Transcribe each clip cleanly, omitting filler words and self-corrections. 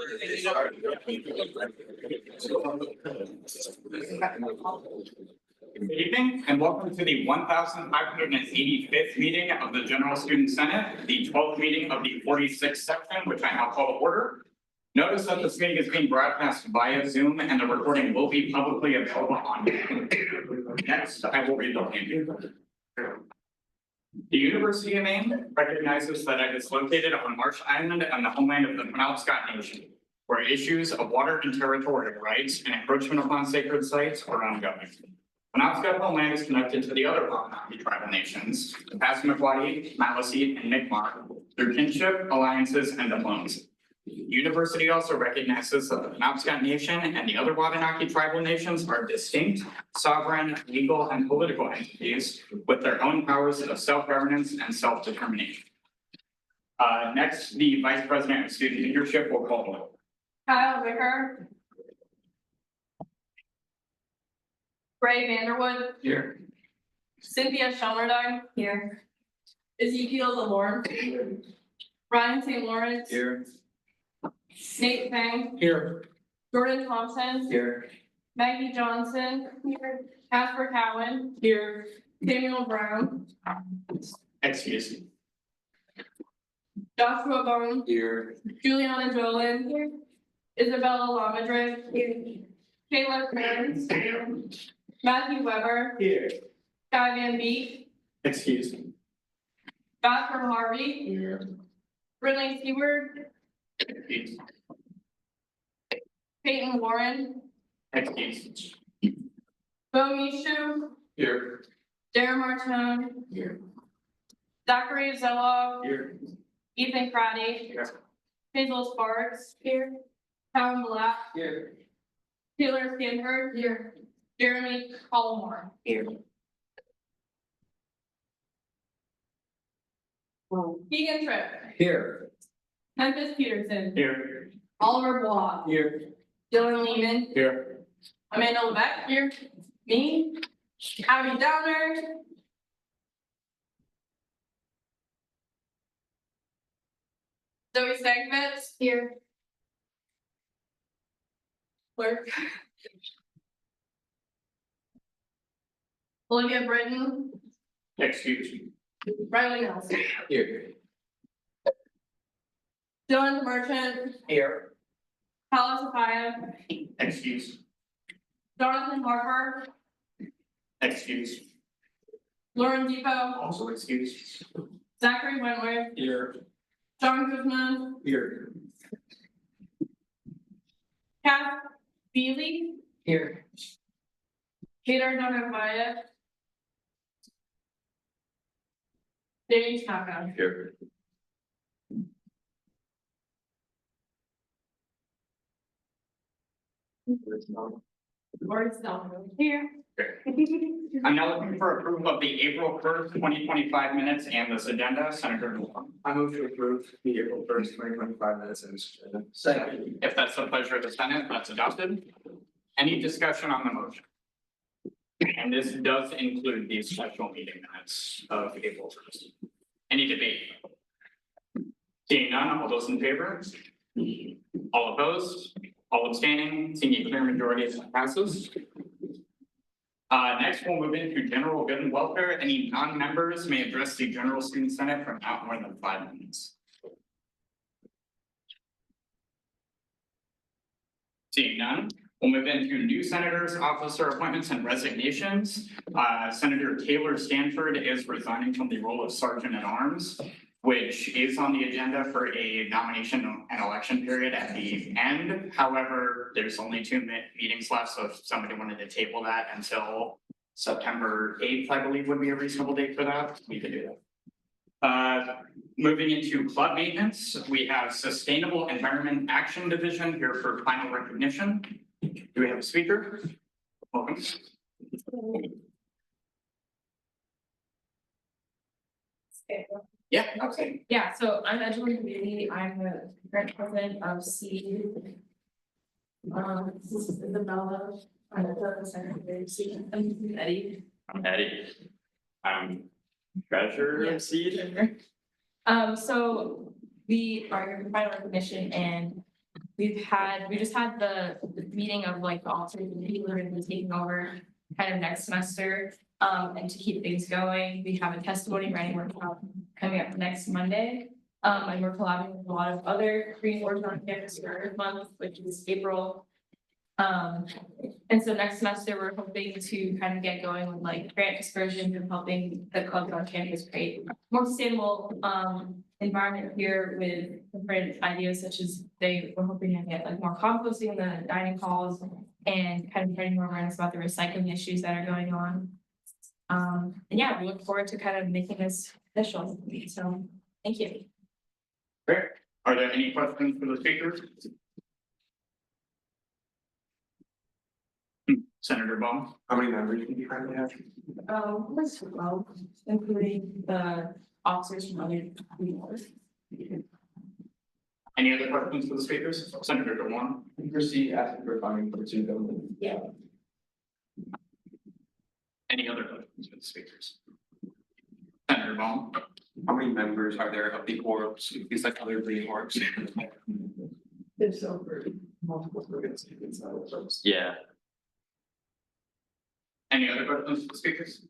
Good evening and welcome to the 1585th meeting of the General Student Senate, the 12th meeting of the 46th section, which I now call to order. Notice that this meeting is being broadcast via Zoom and the recording will be publicly available on YouTube. Next, I will read the hand. The University of Maine recognizes that it is located on Marsh Island and the homeland of the Penobscot Nation, where issues of water and territorial rights and encroachment upon sacred sites are ongoing. Penobscot homeland is connected to the other Wabanaki tribal nations, the Passamaquoddy, Maliseet, and Mi'kmaq, through kinship, alliances, and diplomacy. The university also recognizes that the Penobscot Nation and the other Wabanaki tribal nations are distinct, sovereign, legal, and political entities with their own powers of self-governance and self-determination. Next, the Vice President of Student Leadership will call the roll. Kyle Vicker. Ray Vanderwood. Here. Cynthia Shelmerdine. Here. Ezekiel Lamorne. Ryan St. Lawrence. Here. Nate Peng. Here. Jordan Thompson. Here. Maggie Johnson. Here. Casper Cowan. Here. Samuel Brown. Excuse me. Joshua Bone. Here. Juliana Jolin. Here. Isabella Lamadrid. Here. Taylor Burns. Matthew Weber. Here. Guy Van Beek. Excuse me. Bethel Harvey. Here. Brinley Seward. Peyton Warren. Excuse. Bo Mishu. Here. Darren Martone. Here. Zachary Zellow. Here. Ethan Craddy. Here. Hazel Sparks. Here. Tom Black. Here. Taylor Stanford. Here. Jeremy Collmore. Here. Keegan Tripp. Here. Memphis Peterson. Here. Oliver Block. Here. Dylan Lehman. Here. Amanda Levesque. Here. Me. Abby Downer. Zoe Stankevitz. Here. Clerk. Olivia Britton. Excuse me. Riley Nelson. Here. Dylan Merchant. Here. Paula Sophia. Excuse. Jonathan Harper. Excuse. Lauren Depot. Also excuse. Zachary Wentworth. Here. John Guzman. Here. Kath Beely. Here. Peter Donavaya. Jamie Chaka. Here. Lori Stelman. Here. I'm now looking for approval of the April 1st, 2025 minutes and this agenda. Senator Norton. I move to approve the April 1st, 2025 minutes and agenda. Second. If that's the pleasure of the Senate, that's adopted. Any discussion on the motion? And this does include the special meeting minutes of April 1st. Any debate? Seeing none, all those in favor? All opposed? All abstaining? Seeing a clear majority, passes. Next, we'll move into general good and welfare. Any non-members may address the General Student Senate for not more than 5 minutes. Seeing none, we'll move into new senators, officer appointments, and resignations. Senator Taylor Stanford is resigning from the role of Sergeant at Arms, which is on the agenda for a nomination and election period at the end. However, there's only 2 meetings left, so if somebody wanted to table that until September 8th, I believe would be a reasonable date for that, we could do that. Moving into club maintenance, we have Sustainable Environment Action Division here for final recognition. Do we have a speaker? Welcome. Yeah, okay. Yeah, so I'm Edward Community, I'm the current president of SEED. This is Isabella, I'm the secretary of SEED, and Eddie. I'm Eddie. I'm treasurer of SEED. So we are your final recognition and we just had the meeting of like the alternate people who are gonna be taking over kind of next semester. And to keep things going, we have a testimony writing workshop coming up next Monday. And we're collaborating with a lot of other green boards on campus for Earth Month, which is April. And so next semester, we're hoping to kind of get going with like grant dispersion and helping the clubs on campus create more sustainable environment here with different ideas such as we're hoping to get like more composting in the dining halls and kind of getting more awareness about the recycling issues that are going on. And yeah, we look forward to kind of making this official. So thank you. Great. Are there any questions for the speakers? Senator Baum? How many members do you currently have? Let's well, including the officers from other boards. Any other questions for the speakers? Senator DeWan? Proceed asking for funding for two buildings. Yeah. Any other questions for the speakers? Senator Baum? How many members are there of the orbs? These like other green orbs? It's over multiple buildings. Yeah. Any other questions for the speakers?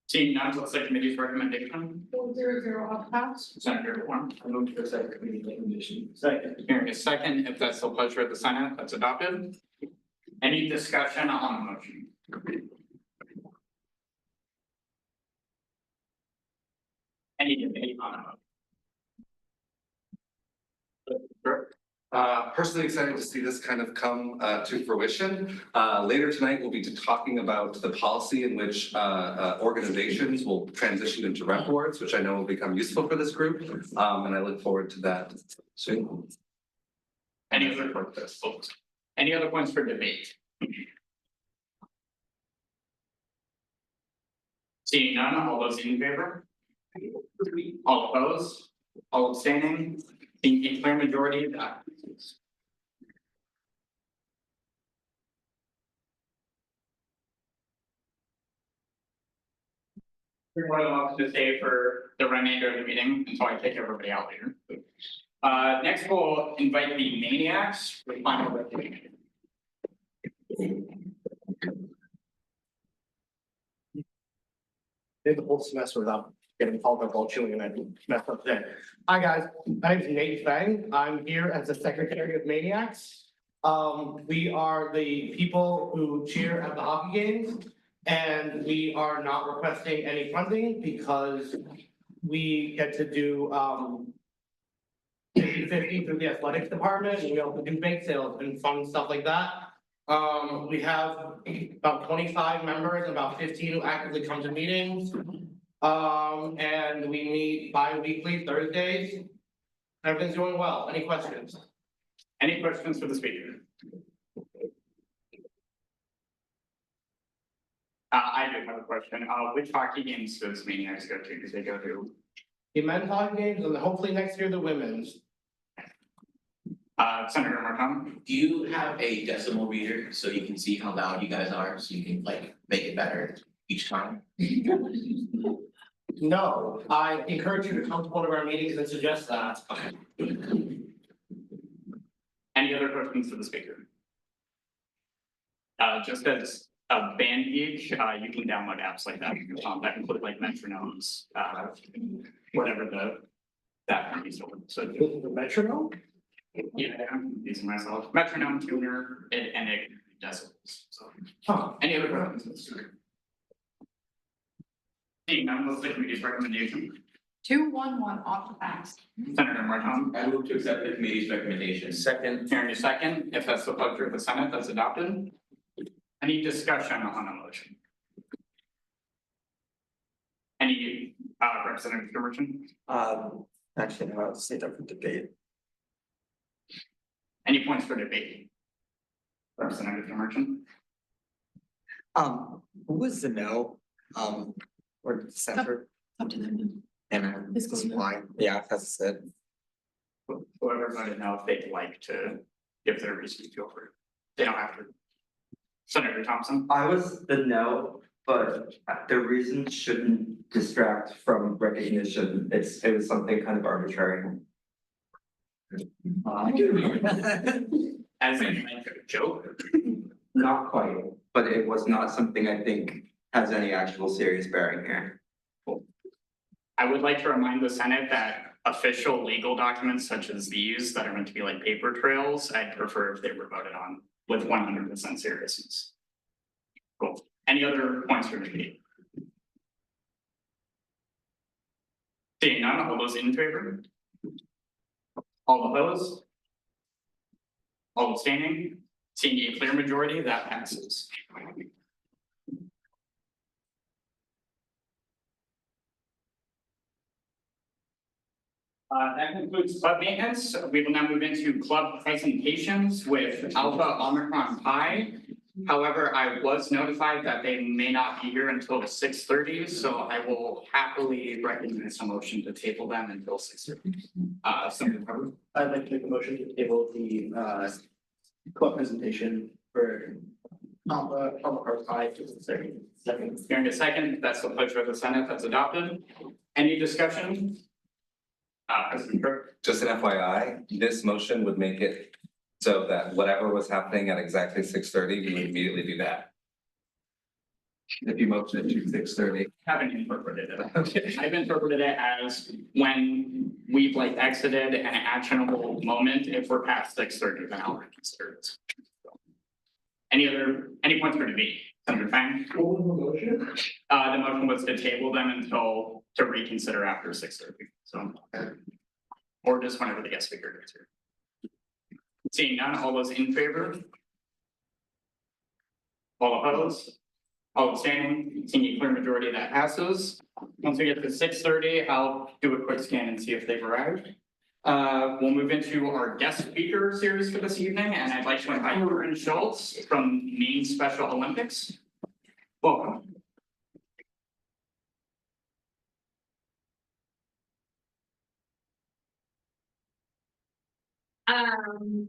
Seeing none, what's the committee's recommendation? 400 off pass. Senator DeWan? I move to accept the committee recommendation. Second. Hearing a second, if that's the pleasure of the Senate, that's adopted. Any discussion on the motion? Any debate on the motion? Sure. Personally excited to see this kind of come to fruition. Later tonight, we'll be talking about the policy in which organizations will transition into rep boards, which I know will become useful for this group. And I look forward to that soon. Any other points? Any other points for debate? Seeing none, all those in favor? All opposed? All abstaining? Seeing a clear majority of that. What I want to stay for the remainder of the meeting until I kick everybody out later. Next we'll invite the maniacs for final recommendation. Did the whole semester without getting called up while chewing and then messed up today. Hi, guys. My name is Nate Fang. I'm here as the Secretary of Maniacs. We are the people who cheer at the hockey games, and we are not requesting any funding because we get to do 50/50 through the athletics department, and we also do bake sales and fun stuff like that. We have about 25 members and about 15 who actively come to meetings. And we meet bi-weekly Thursdays. Everything's going well. Any questions? Any questions for the speaker? I do have a question. Which hockey games does Maniacs go to? Does they go to? The men's hockey games and hopefully next year the women's. Senator Martin? Do you have a decimal reader so you can see how loud you guys are, so you can like make it better each time? No, I encourage you to come to one of our meetings and suggest that. Any other questions for the speaker? Just as a band geek, you can download apps like that, that include like metronomes, whatever that can be stored, so. The metronome? Yeah, I'm using myself, metronome tuner, and it decibels, so. Huh. Any other questions for the speaker? Seeing none, what's the committee's recommendation? 211 off pass. Senator Martin? I move to accept the committee's recommendation. Second. Hearing a second, if that's the pleasure of the Senate, that's adopted. Any discussion on the motion? Any Representative Merchant? Actually, no, I'll save that for debate. Any points for debate? Representative Merchant? Who was the no? Or the center? Up to them. And This this goes is why, yeah, that's it. Whoever voted no, if they'd like to give their reason, feel free. They don't have to. Senator Thompson? I was the no, but the reason shouldn't distract from recognition. It was something kind of arbitrary. As in like a joke. Not quite, but it was not something I think has any actual serious bearing here. I would like to remind the Senate that official legal documents such as these that are meant to be like paper trails, I'd prefer if they were voted on with 100% seriousness. Cool. Any other points for me? Seeing none, all those in favor? All opposed? All abstaining? Seeing a clear majority, that passes. That concludes club maintenance. We will now move into club presentations with Alpha Omicron Pi. However, I was notified that they may not be here until 6:30, so I will happily recognize a motion to table them until 6:30. Something covered? I'd like to make a motion to table the club presentation for Omicron Pi to the second. Hearing a second, that's the pleasure of the Senate, that's adopted. Any discussion? President Kirk? Just an FYI, this motion would make it so that whatever was happening at exactly 6:30, we would immediately do that. If you motion it to 6:30. Haven't interpreted it. Okay. I've interpreted it as when we've like exited an actionable moment, if we're past 6:30, then I'll reconsider it. Any points for debate? Senator Fang? What was the motion? The motion was to table them to reconsider after 6:30, so. Or just whenever the guest speaker gets here. Seeing none, all those in favor? All opposed? All abstaining? Seeing a clear majority, that passes. Once we get to 6:30, I'll do a quick scan and see if they've arrived. We'll move into our guest speaker series for this evening, and I'd like to invite Aaron Schultz from Maine Special Olympics. Welcome.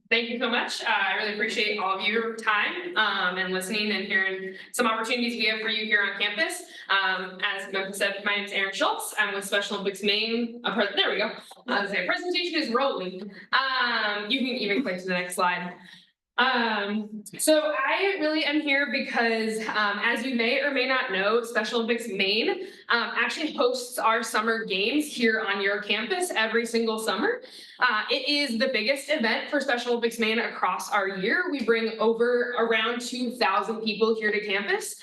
Thank you so much. I really appreciate all of your time and listening and hearing some opportunities we have for you here on campus. As Memphis said, my name is Aaron Schultz. I'm with Special Olympics Maine. There we go. The presentation is rolling. You can even click to the next slide. So I really am here because, as you may or may not know, Special Olympics Maine actually hosts our summer games here on your campus every single summer. It is the biggest event for Special Olympics Maine across our year. We bring over around 2,000 people here to campus.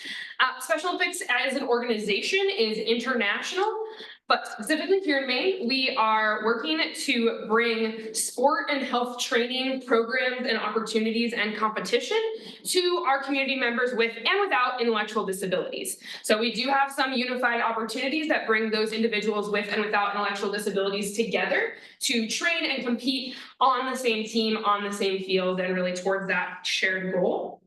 Special Olympics as an organization is international. But specifically here in Maine, we are working to bring sport and health training programs and opportunities and competition to our community members with and without intellectual disabilities. So we do have some unified opportunities that bring those individuals with and without intellectual disabilities together to train and compete on the same team, on the same field, and really towards that shared goal.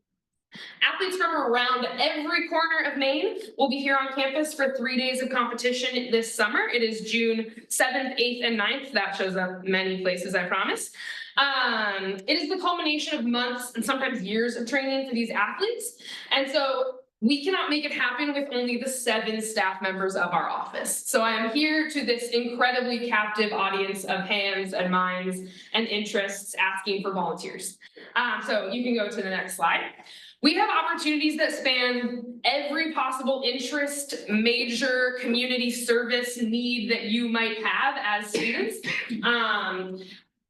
Athletes from around every corner of Maine will be here on campus for 3 days of competition this summer. It is June 7th, 8th, and 9th. That shows up many places, I promise. It is the culmination of months and sometimes years of training for these athletes. And so we cannot make it happen with only the 7 staff members of our office. So I am here to this incredibly captive audience of hands and minds and interests asking for volunteers. So you can go to the next slide. We have opportunities that span every possible interest, major, community service need that you might have as students.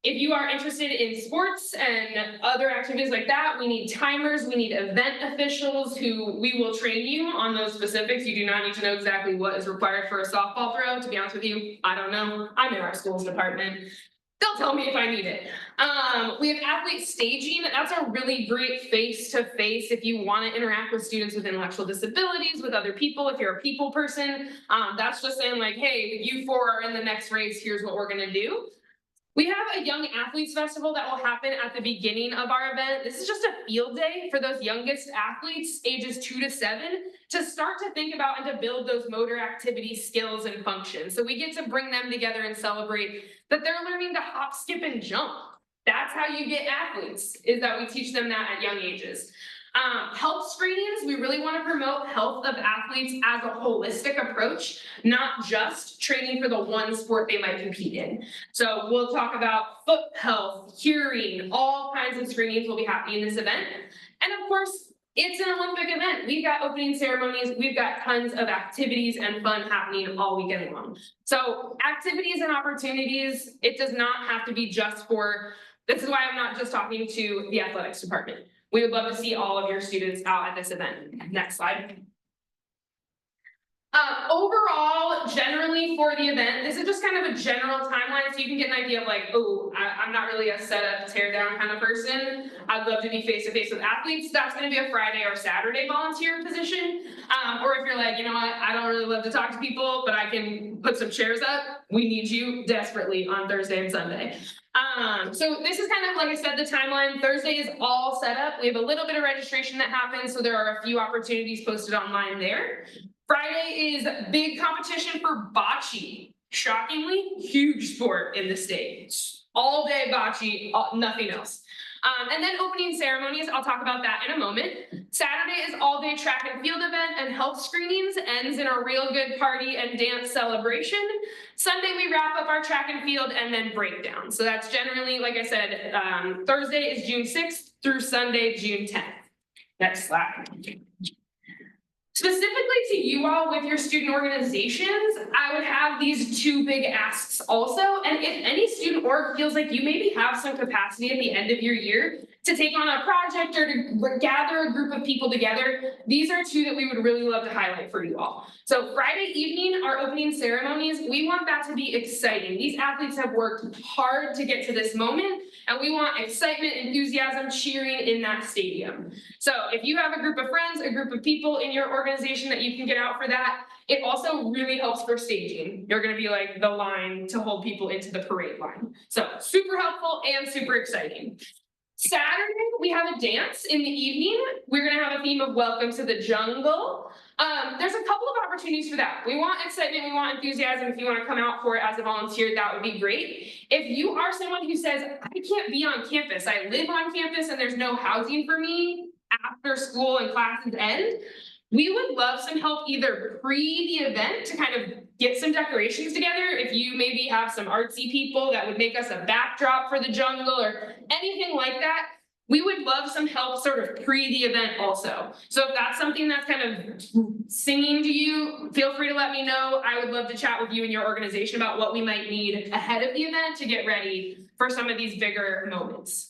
If you are interested in sports and other activities like that, we need timers, we need event officials who we will train you on those specifics. You do not need to know exactly what is required for a softball throw. To be honest with you, I don't know. I'm in our schools department. They'll tell me if I need it. We have athlete staging. That's a really great face-to-face if you want to interact with students with intellectual disabilities, with other people, if you're a people person. That's just saying like, hey, you 4 are in the next race, here's what we're gonna do. We have a Young Athletes Festival that will happen at the beginning of our event. This is just a field day for those youngest athletes, ages 2 to 7, to start to think about and to build those motor activity skills and functions. So we get to bring them together and celebrate that they're learning to hop, skip, and jump. That's how you get athletes, is that we teach them that at young ages. Health screenings, we really want to promote health of athletes as a holistic approach, not just training for the one sport they might compete in. So we'll talk about foot health, hearing, all kinds of screenings will be happening in this event. And of course, it's an Olympic event. We've got opening ceremonies, we've got tons of activities and fun happening all weekend long. So activities and opportunities, it does not have to be just for, this is why I'm not just talking to the athletics department. We would love to see all of your students out at this event. Next slide. Overall, generally for the event, this is just kind of a general timeline, so you can get an idea of like, oh, I'm not really a set up, tear down kind of person. I'd love to be face to face with athletes. That's gonna be a Friday or Saturday volunteer position. Or if you're like, you know what, I don't really love to talk to people, but I can put some chairs up. We need you desperately on Thursday and Sunday. So this is kind of, like I said, the timeline. Thursday is all set up. We have a little bit of registration that happens, so there are a few opportunities posted online there. Friday is big competition for bocce. Shockingly, huge sport in the state. All day bocce, nothing else. And then opening ceremonies, I'll talk about that in a moment. Saturday is all day track and field event and health screenings, ends in a real good party and dance celebration. Sunday, we wrap up our track and field and then breakdown. So that's generally, like I said, Thursday is June 6th through Sunday, June 10th. Next slide. Specifically to you all with your student organizations, I would have these two big asks also. And if any student org feels like you maybe have some capacity at the end of your year to take on a project or to gather a group of people together, these are two that we would really love to highlight for you all. So Friday evening, our opening ceremonies, we want that to be exciting. These athletes have worked hard to get to this moment, and we want excitement, enthusiasm, cheering in that stadium. So if you have a group of friends, a group of people in your organization that you can get out for that, it also really helps for staging. You're gonna be like the line to hold people into the parade line. So super helpful and super exciting. Saturday, we have a dance in the evening. We're gonna have a theme of welcome to the jungle. There's a couple of opportunities for that. We want excitement, we want enthusiasm. If you wanna come out for it as a volunteer, that would be great. If you are someone who says, I can't be on campus, I live on campus and there's no housing for me after school and classes end, we would love some help either pre the event to kind of get some decorations together. If you maybe have some artsy people that would make us a backdrop for the jungle or anything like that, we would love some help sort of pre the event also. So if that's something that's kind of singing to you, feel free to let me know. I would love to chat with you and your organization about what we might need ahead of the event to get ready for some of these bigger moments.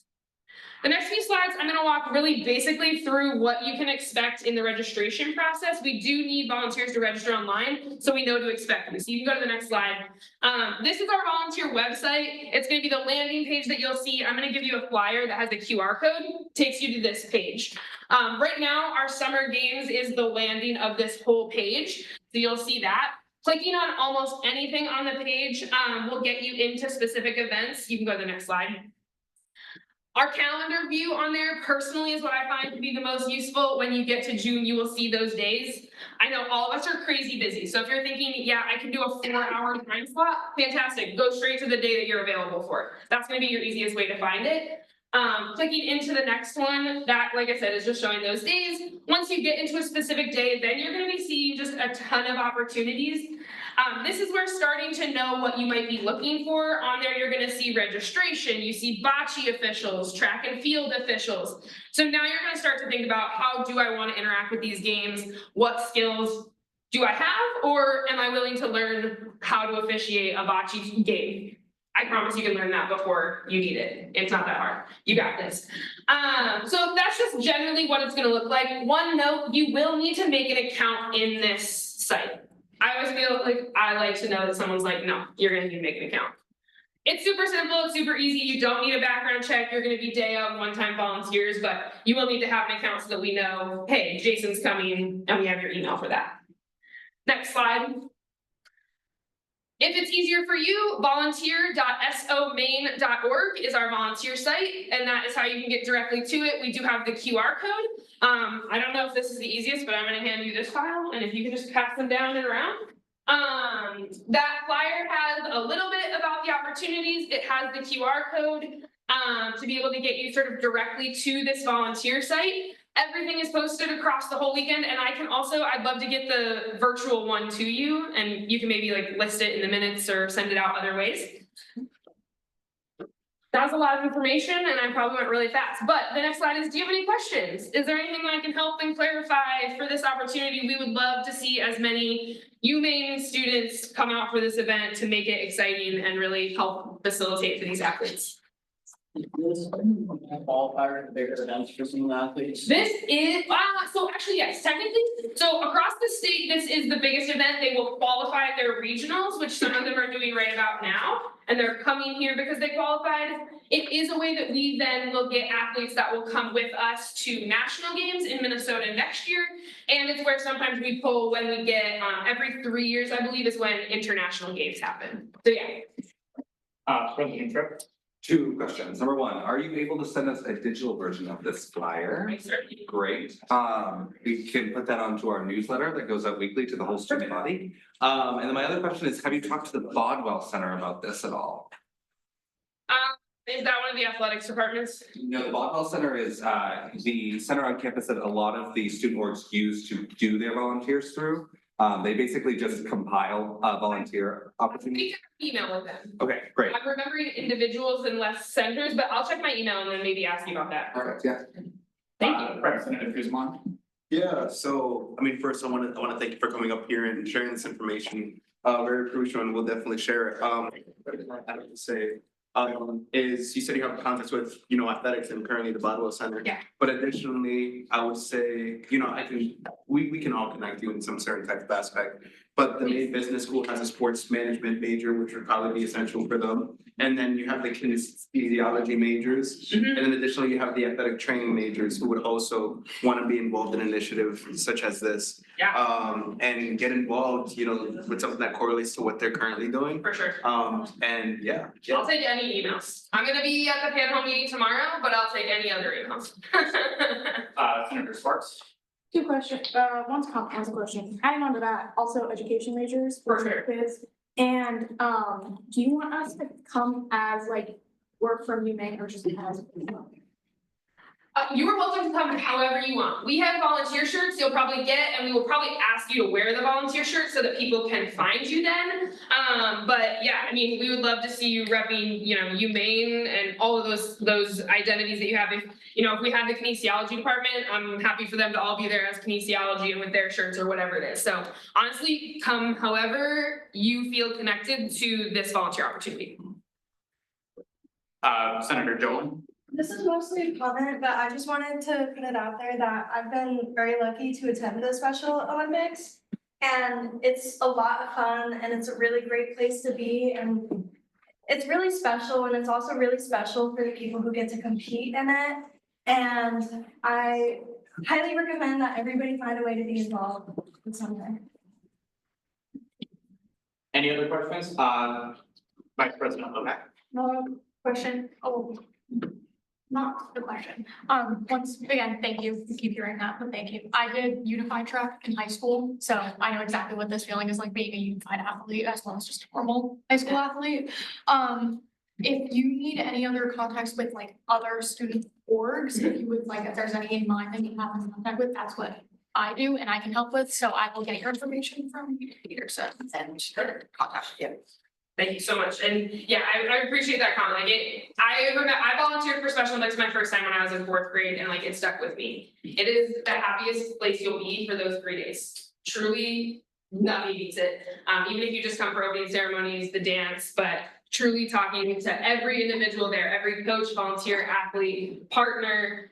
The next few slides, I'm gonna walk really basically through what you can expect in the registration process. We do need volunteers to register online, so we know to expect them. So you can go to the next slide. This is our volunteer website. It's gonna be the landing page that you'll see. I'm gonna give you a flyer that has a QR code, takes you to this page. Right now, our summer games is the landing of this whole page. So you'll see that. Clicking on almost anything on the page will get you into specific events. You can go to the next slide. Our calendar view on there personally is what I find to be the most useful. When you get to June, you will see those days. I know all of us are crazy busy. So if you're thinking, yeah, I can do a 4-hour time slot, fantastic. Go straight to the day that you're available for. That's gonna be your easiest way to find it. Clicking into the next one, that, like I said, is just showing those days. Once you get into a specific day, then you're gonna be seeing just a ton of opportunities. This is where starting to know what you might be looking for. On there, you're gonna see registration, you see bocce officials, track and field officials. So now you're gonna start to think about, how do I wanna interact with these games? What skills do I have, or am I willing to learn how to officiate a bocce game? I promise you can learn that before you need it. It's not that hard. You got this. So that's just generally what it's gonna look like. One note, you will need to make an account in this site. I always feel like I like to know that someone's like, no, you're gonna need to make an account. It's super simple, it's super easy. You don't need a background check. You're gonna be day of one-time volunteers, but you will need to have an account so that we know, hey, Jason's coming and we have your email for that. Next slide. If it's easier for you, volunteer.somain.org is our volunteer site, and that is how you can get directly to it. We do have the QR code. I don't know if this is the easiest, but I'm gonna hand you this file, and if you can just pass them down and around. That flyer has a little bit about the opportunities. It has the QR code to be able to get you sort of directly to this volunteer site. Everything is posted across the whole weekend, and I'd love to get the virtual one to you, and you can maybe like list it in the minutes or send it out other ways. That was a lot of information, and I probably went really fast, but the next slide is, do you have any questions? Is there anything I can help and clarify for this opportunity? We would love to see as many UMaine students come out for this event to make it exciting and really help facilitate for these athletes. Qualifier for bigger events for some athletes. This is, so actually, yes, technically, so across the state, this is the biggest event. They will qualify at their regionals, which some of them are doing right about now. And they're coming here because they qualified. It is a way that we then will get athletes that will come with us to national games in Minnesota next year. And it's where sometimes we pull when we get, every 3 years, I believe, is when international games happen. So yeah. President Tripp? 2 questions. Number 1, are you able to send us a digital version of this flyer? I certainly- Great. We can put that onto our newsletter that goes out weekly to the whole student body. And then my other question is, have you talked to the Bodwell Center about this at all? Is that one of the athletics departments? No, the Bodwell Center is the center on campus that a lot of the student orgs use to do their volunteers through. They basically just compile volunteer opportunities. We can email with them. Okay, great. I'm remembering individuals and less centers, but I'll check my email and then maybe ask you about that. Perfect, yeah. Thank you. Representative Guzman? Yeah, so, I mean, first, I wanna thank you for coming up here and sharing this information. Very crucial, and we'll definitely share it. I have to say, is you said you have contacts with, athletics and currently the Bodwell Center. Yeah. But additionally, I would say, we can all connect you in some certain type of aspect. But the Maine Business School has a sports management major, which would probably be essential for them. And then you have the kinesiology majors. Mhm. And then additionally, you have the athletic training majors who would also want to be involved in initiatives such as this. Yeah. And get involved, with something that correlates to what they're currently doing. For sure. And yeah. I'll take any emails. I'm gonna be at the panel meeting tomorrow, but I'll take any other emails. Senator Sparks? 2 questions, one's a comprehensive question, adding on to that, also education majors For for sure. kids. And, do you want us to come as like, work from UMaine or just as? You are welcome to come however you want. We have volunteer shirts you'll probably get, and we will probably ask you to wear the volunteer shirt so that people can find you then. But yeah, I mean, we would love to see you repping, UMaine and all of those identities that you have. If we had the kinesiology department, I'm happy for them to all be there as kinesiology and with their shirts or whatever it is. So honestly, come however you feel connected to this volunteer opportunity. Senator Dolan? This is mostly a comment, but I just wanted to put it out there that I've been very lucky to attend the Special Olympics. And it's a lot of fun and it's a really great place to be, and it's really special, and it's also really special for the people who get to compete in it. And I highly recommend that everybody find a way to be involved in some way. Any other questions? Vice President Levesque? No question, not the question. Once again, thank you. I keep hearing that, but thank you. I did unified track in high school, so I know exactly what this feeling is like being a unified athlete as well as just a normal high school athlete. If you need any other contacts with like other student orgs, if you would like, if there's any in mind that you have in contact with, that's what I do and I can help with. So I will get your information from Peterson and contact you. Thank you so much. And yeah, I appreciate that comment. I volunteered for Special Olympics my first time when I was in 4th grade, and it stuck with me. It is the happiest place you'll be for those 3 days. Truly, nothing beats it. Even if you just come for opening ceremonies, the dance, but truly talking to every individual there, every coach, volunteer, athlete, partner,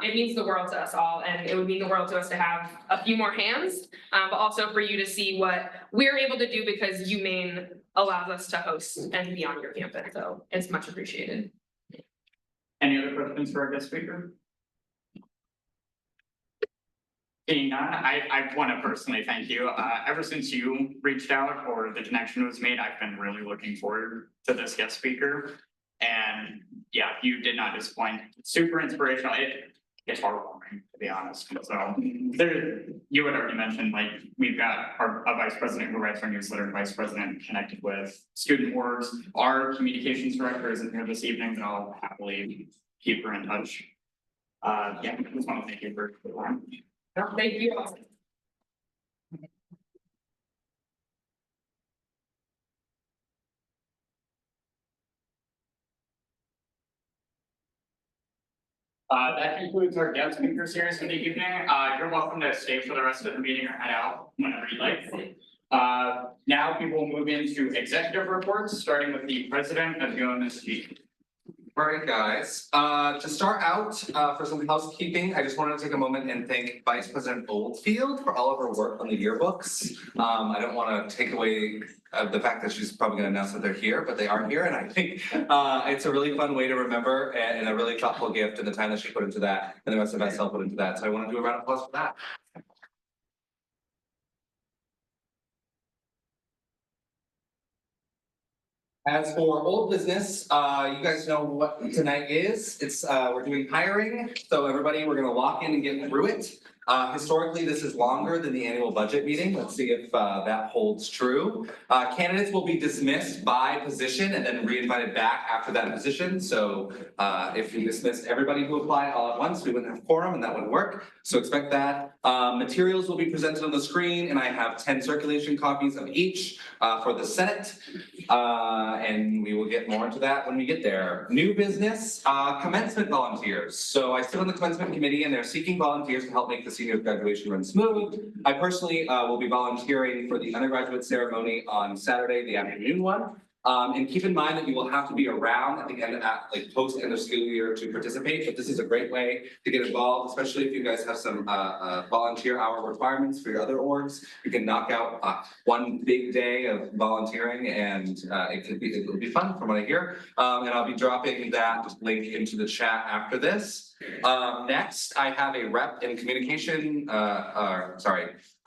it means the world to us all, and it would mean the world to us to have a few more hands, but also for you to see what we're able to do because UMaine allows us to host and be on your campus, so it's much appreciated. Any other questions for our guest speaker? Seeing none, I want to personally thank you. Ever since you reached out or the connection was made, I've been really looking forward to this guest speaker. And yeah, you did not disappoint. Super inspirational. It's heartwarming, to be honest. So there, you had already mentioned, like, we've got a vice president who writes our newsletter, and vice president connected with student orgs. Our communications director isn't here this evening, but I'll happily keep her in touch Yeah, I just want to thank you for the time. Thank you. That concludes our guest speaker series for the evening. You're welcome to stay for the rest of the meeting or head out whenever you like. Now we will move into executive reports, starting with the president of UMSG. All right, guys, to start out, for some housekeeping, I just wanted to take a moment and thank Vice President Oldfield for all of her work on the yearbooks. I don't want to take away the fact that she's probably gonna announce that they're here, but they are here, and I think it's a really fun way to remember and a really thoughtful gift in the time that she put into that, and the rest of us helped put into that, so I want to do a round of applause for that. As for old business, you guys know what tonight is. It's, we're doing hiring, so everybody, we're gonna walk in and get through it. Historically, this is longer than the annual budget meeting. Let's see if that holds true. Candidates will be dismissed by position and then re-invited back after that position. So if you dismissed everybody who applied all at once, we wouldn't have quorum and that wouldn't work. So expect that. Materials will be presented on the screen, and I have 10 circulation copies of each for the Senate. And we will get more into that when we get there. New business, commencement volunteers. So I sit on the commencement committee, and they're seeking volunteers to help make the senior graduation run smooth. I personally will be volunteering for the undergraduate ceremony on Saturday, the afternoon one. And keep in mind that you will have to be around at the end of like post end of school year to participate, but this is a great way to get involved, especially if you guys have some volunteer hour requirements for your other orgs. You can knock out one big day of volunteering, and it'll be fun from what I hear. And I'll be dropping that link into the chat after this. Next, I have a rep in communication, a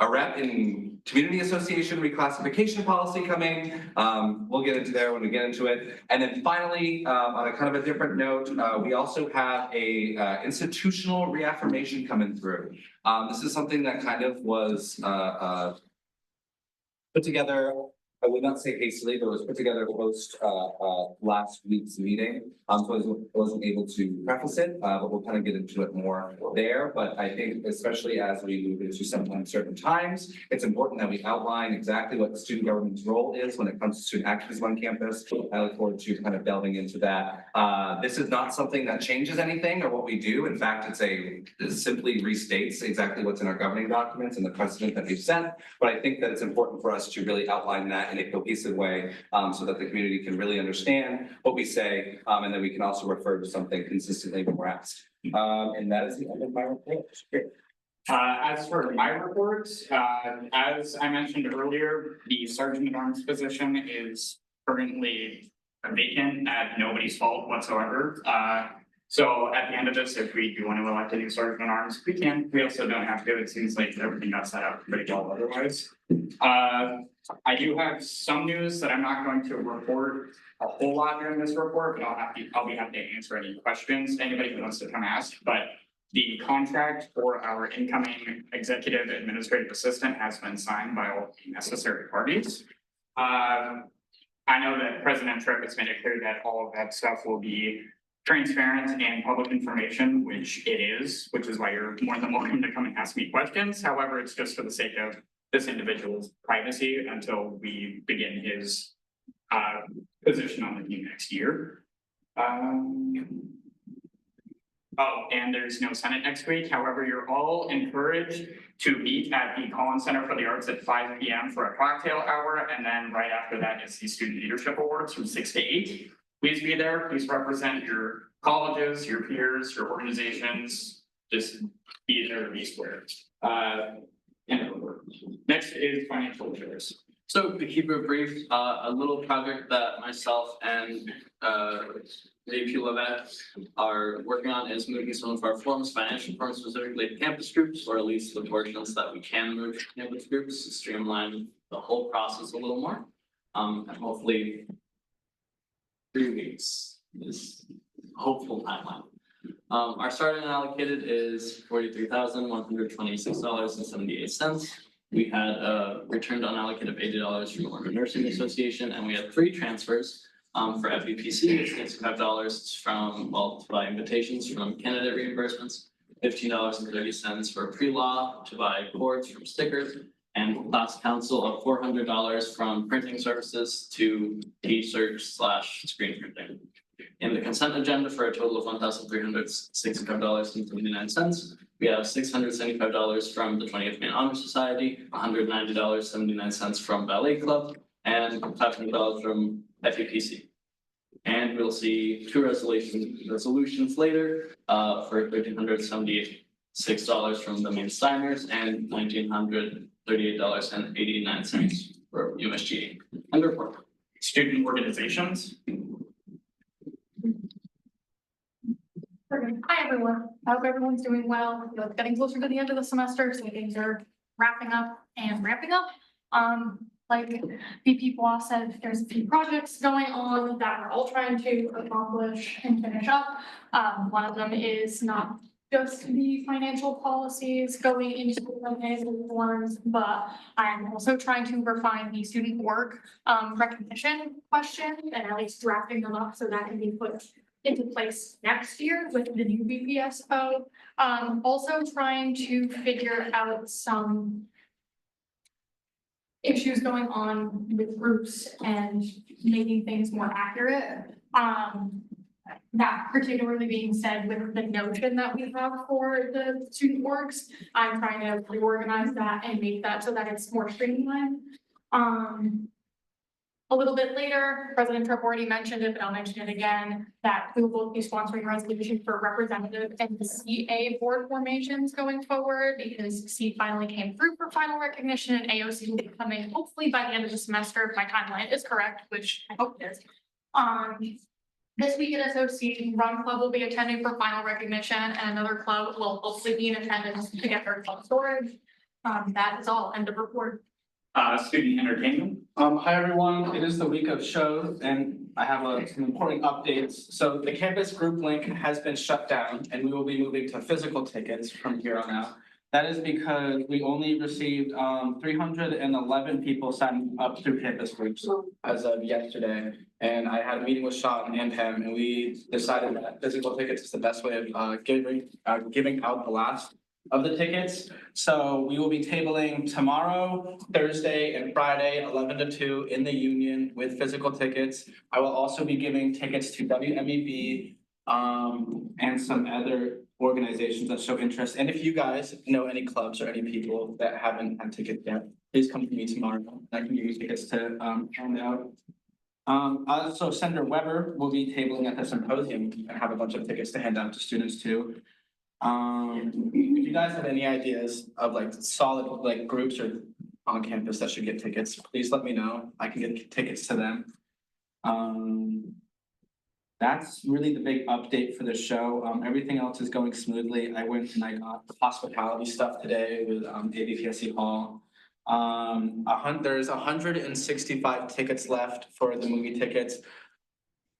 rep in community association reclassification policy coming. We'll get into there when we get into it. And then finally, on a kind of a different note, we also have a institutional reaffirmation coming through. This is something that kind of was put together, I would not say hastily, but it was put together post last week's meeting. So I wasn't able to preface it, but we'll kind of get into it more there. But I think especially as we move into some uncertain times, it's important that we outline exactly what the student government's role is when it comes to student activism on campus. I look forward to kind of delving into that. This is not something that changes anything or what we do. In fact, it simply restates exactly what's in our governing documents and the precedent that we've set. But I think that it's important for us to really outline that in a cohesive way, so that the community can really understand what we say, and then we can also refer to something consistently when we're asked. And that is the end of my report. As for my report, as I mentioned earlier, the sergeant at arms position is currently vacant at nobody's fault whatsoever. So at the end of this, if we do want to elect a new sergeant at arms, we can. We also don't have to. It seems like everything got set up pretty well otherwise. I do have some news that I'm not going to report a whole lot during this report, but I'll be happy to answer any questions anybody who wants to come ask. But the contract for our incoming executive administrative assistant has been signed by all the necessary parties. I know that President Tripp has made it clear that all of that stuff will be transparent and public information, which it is, which is why you're more than welcome to come and ask me questions. However, it's just for the sake of this individual's privacy until we begin his position on the team next year. Oh, and there's no Senate next week. However, you're all encouraged to meet at the Collins Center for the Arts at 5 p.m. for a cocktail hour. And then right after that is the Student Leadership Awards from 6 to 8. Please be there. Please represent your colleges, your peers, your organizations. Just be there to be square. Next is financial affairs. So to keep it brief, a little project that myself and AP Levesque are working on is moving some of our forms, financial forms specifically to campus groups, or at least the portions that we can move to campus groups to streamline the whole process a little more. And hopefully 3 weeks is hopeful timeline. Our starting allocated is $43,126.78. We had a returned unallocated of $80 from the Oregon Nursing Association, and we had 3 transfers For FEPC, it's $65 from, well, to buy invitations from candidate reimbursements, $15.30 for pre-law to buy boards from stickers, and class council of $400 from printing services to T-search/screen printing. In the consent agenda for a total of $1,365.79. We have $675 from the 20th Maine Honor Society, $190.79 from Ballet Club, and $500 from FEPC. And we'll see two resolutions later, for $1,376 from the Maine Steiners and $1,938.89 for UMSG. And report. Student organizations. Hi, everyone. I hope everyone's doing well. It's getting closer to the end of the semester, so things are wrapping up and ramping up. Like VP Boss said, there's a few projects going on that we're all trying to accomplish and finish up. One of them is not just the financial policies going into the forms, but I'm also trying to refine the student work recognition question and at least drafting them up so that can be put into place next year with the new BPSO. Also trying to figure out some issues going on with groups and making things more accurate. That particularly being said with the notion that we have for the student orgs, I'm trying to reorganize that and make that so that it's more streamlined. A little bit later, President Trump already mentioned it, but I'll mention it again, that we will both be sponsoring a resolution for representative and the CA board formations going forward, because C finally came through for final recognition and AOC will be coming hopefully by the end of the semester, if my timeline is correct, which I hope it is. This week at SOC, Run Club will be attending for final recognition and another club will hopefully be in attendance to get their club storage. That is all, end of report. Student entertainment. Hi, everyone. It is the week of shows and I have some important updates. So the campus group link has been shut down and we will be moving to physical tickets from here on out. That is because we only received 311 people signed up through campus groups as of yesterday. And I had a meeting with Sean and him and we decided that physical tickets is the best way of giving out the last of the tickets. So we will be tabling tomorrow, Thursday and Friday, 11 to 2 in the Union with physical tickets. I will also be giving tickets to WMEB and some other organizations that show interest. And if you guys know any clubs or any people that haven't had tickets yet, please come to me tomorrow. I can give you tickets to hand out. Also, Senator Weber will be tabling at the symposium and have a bunch of tickets to hand out to students too. If you guys have any ideas of like solid like groups or on campus that should get tickets, please let me know. I can get tickets to them. That's really the big update for the show. Everything else is going smoothly. I went and I got the hospitality stuff today with ABPSC Hall. There's 165 tickets left for the movie tickets.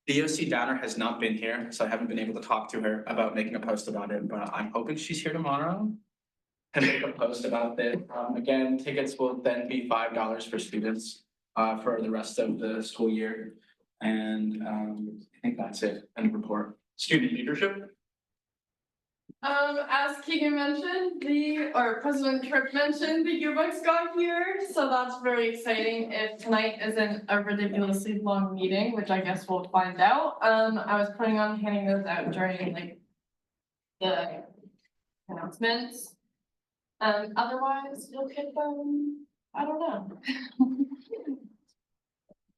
DOC Downer has not been here, so I haven't been able to talk to her about making a post about it, but I'm hoping she's here tomorrow to make a post about this. Again, tickets will then be $5 for students for the rest of the school year. And I think that's it, end report. Student leadership. As Keegan mentioned, President Tripp mentioned, the yearbooks got here, so that's very exciting. If tonight isn't a ridiculously long meeting, which I guess we'll find out, I was planning on handing those out during like the announcements. Otherwise, you'll get them, I don't know.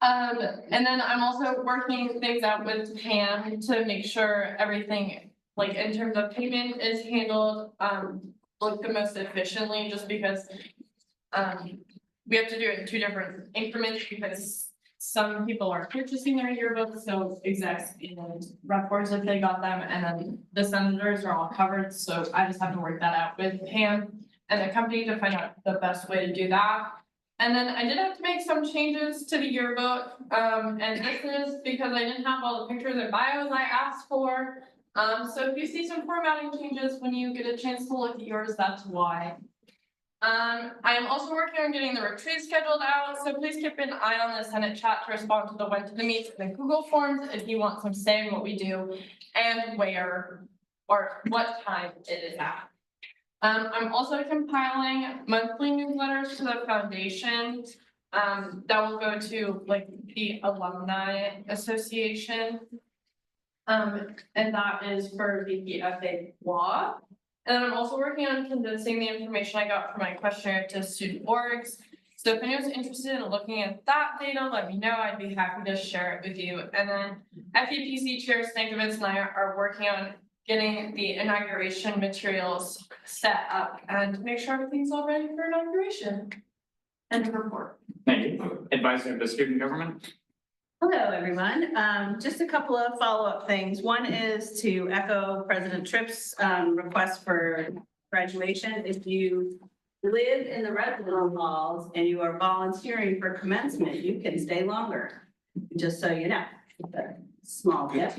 And then I'm also working things out with Pam to make sure everything, like in terms of payment, is handled like the most efficiently, just because we have to do it in 2 different increments because some people are purchasing their yearbooks, so execs and rep boards if they got them, and then the senators are all covered, so I just have to work that out with Pam and the company to find out the best way to do that. And then I did have to make some changes to the yearbook, and this is because I didn't have all the pictures and bios I asked for. So if you see some formatting changes when you get a chance to look at yours, that's why. I am also working on getting the retreat scheduled out, so please keep an eye on the Senate chat to respond to the when to the meets and the Google Forms if you want some say in what we do and where or what time it is at. I'm also compiling monthly newsletters to the foundation. That will go to like the Alumni Association. And that is for VPFA law. And I'm also working on condensing the information I got from my questionnaire to student orgs. So if anyone's interested in looking at that data, let me know. I'd be happy to share it with you. And then FEPC Chair Stankovitz and I are working on getting the inauguration materials set up and make sure everything's all ready for inauguration. End of report. Thank you. Advisor of the Student Government. Hello, everyone. Just a couple of follow-up things. One is to echo President Tripp's request for graduation. If you live in the resident halls and you are volunteering for commencement, you can stay longer, just so you know. Small tip.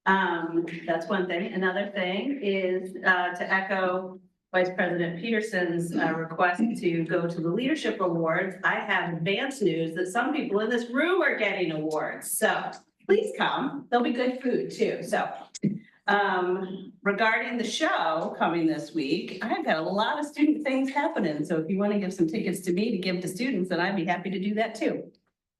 That's one thing. Another thing is to echo Vice President Peterson's request to go to the leadership awards. I have advance news that some people in this room are getting awards, so please come. There'll be good food too. So regarding the show coming this week, I've got a lot of student things happening. So if you want to give some tickets to me to give to students, then I'd be happy to do that too.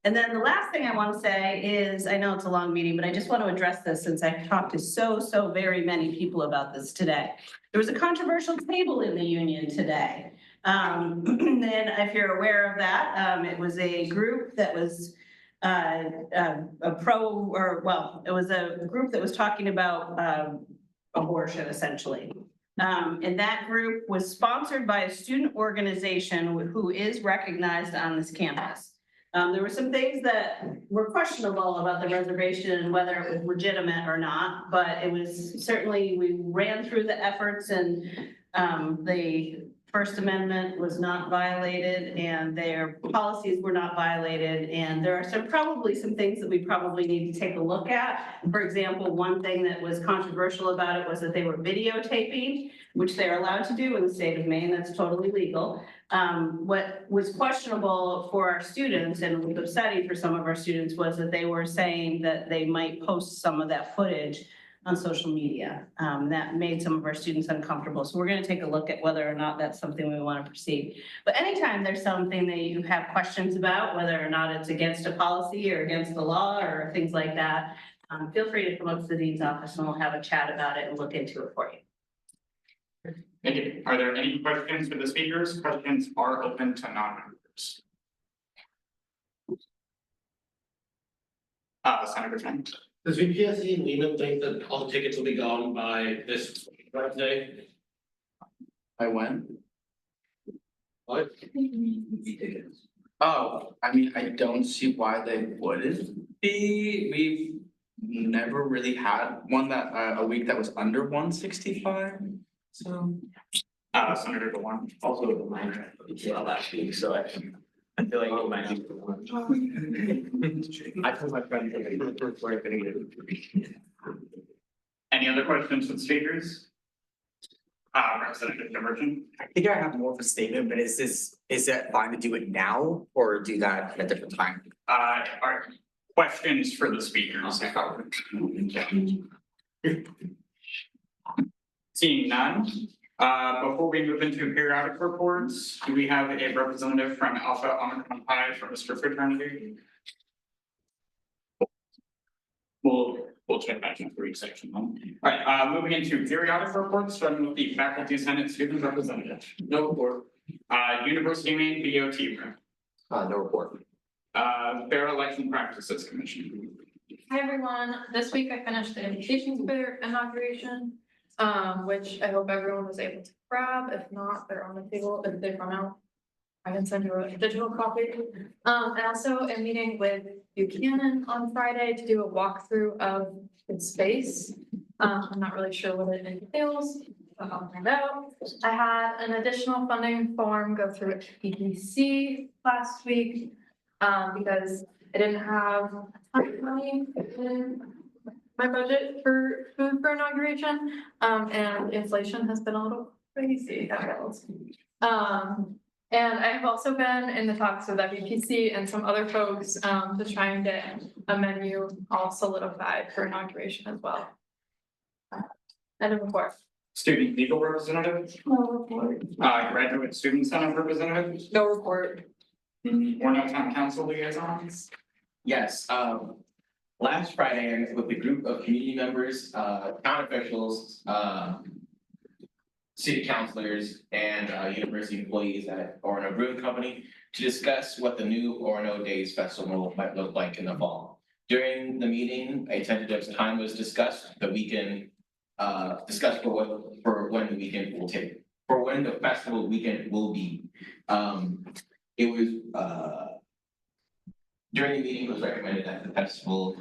And then the last thing I want to say is, I know it's a long meeting, but I just want to address this since I've talked to so very many people about this today. There was a controversial table in the union today. And if you're aware of that, it was a group that was it was a group that was talking about abortion essentially. And that group was sponsored by a student organization who is recognized on this campus. There were some things that were questionable about the reservation and whether it was legitimate or not, but it was certainly, we ran through the efforts and the First Amendment was not violated and their policies were not violated. And there are probably some things that we probably need to take a look at. For example, one thing that was controversial about it was that they were videotaping, which they're allowed to do in the state of Maine. That's totally legal. What was questionable for our students and was upsetting for some of our students was that they were saying that they might post some of that footage on social media. That made some of our students uncomfortable. So we're going to take a look at whether or not that's something we want to proceed. But anytime there's something that you have questions about, whether or not it's against a policy or against the law or things like that, feel free to come up to the dean's office and we'll have a chat about it and look into it for you. Thank you. Are there any questions for the speakers? Questions are open to non-members. Senator Chen. Does VPSC and Lehman think that all the tickets will be gone by this Wednesday? I went. What? Oh, I mean, I don't see why they wouldn't be. We've never really had one that a week that was under 165. So. Senator DeWine. Also the minor, last week, so I feel like you might have to one. I told my friend that they first were going to get it. Any other questions for the speakers? Representative Demerjen. I think I have more of a statement, but is it fine to do it now or do that at a different time? Are questions for the speakers? Seeing none, before we move into periodic reports, do we have a representative from Alpha Omicron Pi from Mr. Fraternity? We'll check back in for each section. All right, moving into periodic reports, starting with the Faculty Senate Student Representative. No report. University of Maine BOT room. No report. Fair Election Practices Commission. Hi, everyone. This week I finished the invitations for inauguration, which I hope everyone was able to grab. If not, they're on the table. If they run out, I can send you a digital copy. I also am meeting with Buchanan on Friday to do a walkthrough of the space. I'm not really sure what it entails, but I'll find out. I had an additional funding form go through at PPC last week because I didn't have a ton of money in my budget for food for inauguration, and inflation has been a little crazy. And I have also been in the talks with WPC and some other folks, to try and get a menu all solidified for inauguration as well. End of report. Student legal representative, No report. graduate student senate representative, No report. Warren Town Council liaisons. Yes, last Friday, I met with a group of community members, town officials, city councilors and university employees at Orono Brewing Company to discuss what the new Orono Days Festival might look like in the fall. During the meeting, a tentative time was discussed that we can discuss for when the weekend will take, for when the festival weekend will be. It was during the meeting, it was recommended that the festival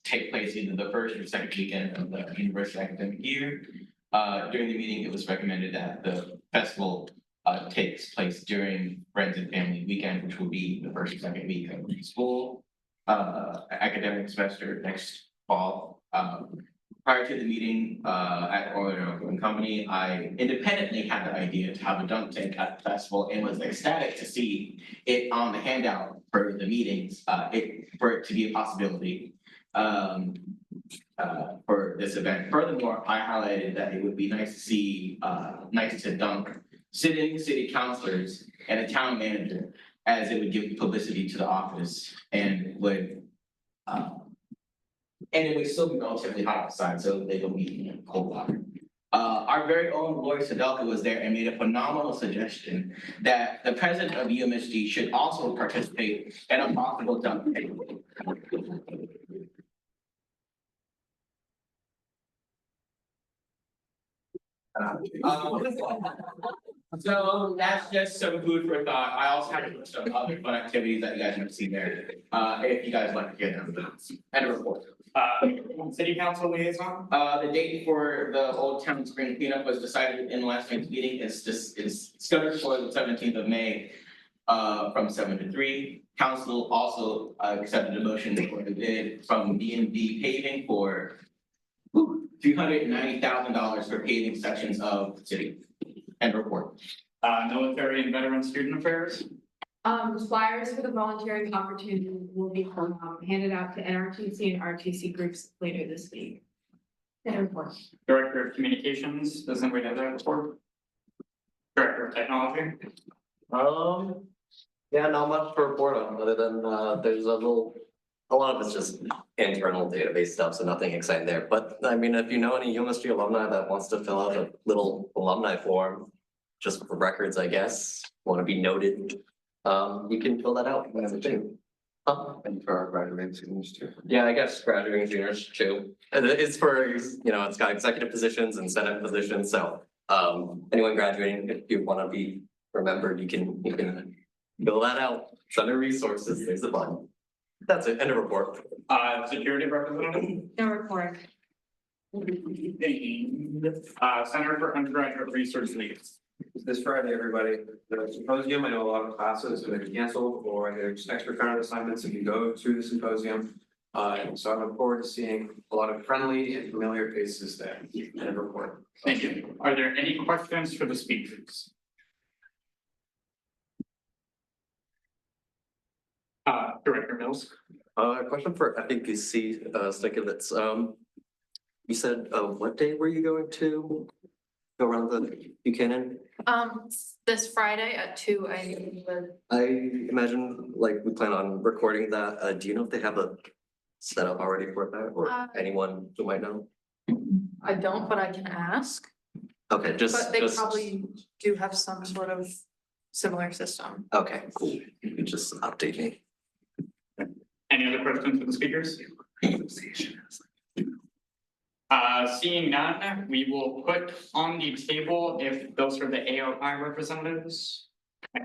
take place either the first or second weekend of the university academic year. During the meeting, it was recommended that the festival takes place during Friends and Family Weekend, which will be the first or second week of the school academic semester next fall. Prior to the meeting at Orono Brewing Company, I independently had the idea to have a dunk tank at the festival and was ecstatic to see it on the handout for the meetings, for it to be a possibility for this event. Furthermore, I highlighted that it would be nice to see, nice to dunk sitting city councilors and a town manager, as it would give publicity to the office and would and it would still be relatively hot outside, so they don't be in cold water. Our very own Lori Sadelka was there and made a phenomenal suggestion that the president of UMSG should also participate in a possible dunk tank. So that's just some food for thought. I also have some other fun activities that you guys have seen there, if you guys like to hear them. And a report. City council liaison. The date for the Old Town Spring cleanup was decided in last night's meeting. It's scheduled for the 17th of May, from 7 to 3. Council also accepted a motion for the bid from B&B paving for $390,000 for paving sections of the city. End report. Military and veteran student affairs. Flyers for the volunteering opportunity will be handed out to NRTC and RTC groups later this week. End report. Director of Communications, does anybody have that report? Director of Technology. Yeah, not much to report on, other than, there's a lot of it's just internal database stuff, so nothing exciting there. But I mean, if you know any UMSG alumni that wants to fill out a little alumni form, just for records, I guess, want to be noted, you can fill that out. That's the thing. And for our graduating seniors too. Yeah, I guess graduating seniors too. And it's for, it's got executive positions and senate positions, so anyone graduating, if you want to be remembered, you can fill that out. Center resources, there's the button. That's it, end of report. Security representative. No report. Center for Undergraduate Research Leads. This Friday, everybody, the symposium, I know a lot of classes have been canceled or there's extra credit assignments if you go to the symposium. So I look forward to seeing a lot of friendly and familiar faces there. End of report. Thank you. Are there any questions for the speakers? Director Mills. Question for FEPC, Stickevitz. You said, what day were you going to go around the Buchanan? This Friday at 2 I imagine, like, we plan on recording that. Do you know if they have a setup already for that, or anyone who might know? I don't, but I can ask. Okay, But they probably do have some sort of similar system. Okay, cool. You can just update me. Any other questions for the speakers? Seeing none, we will put on the table if those are the AOI representatives. We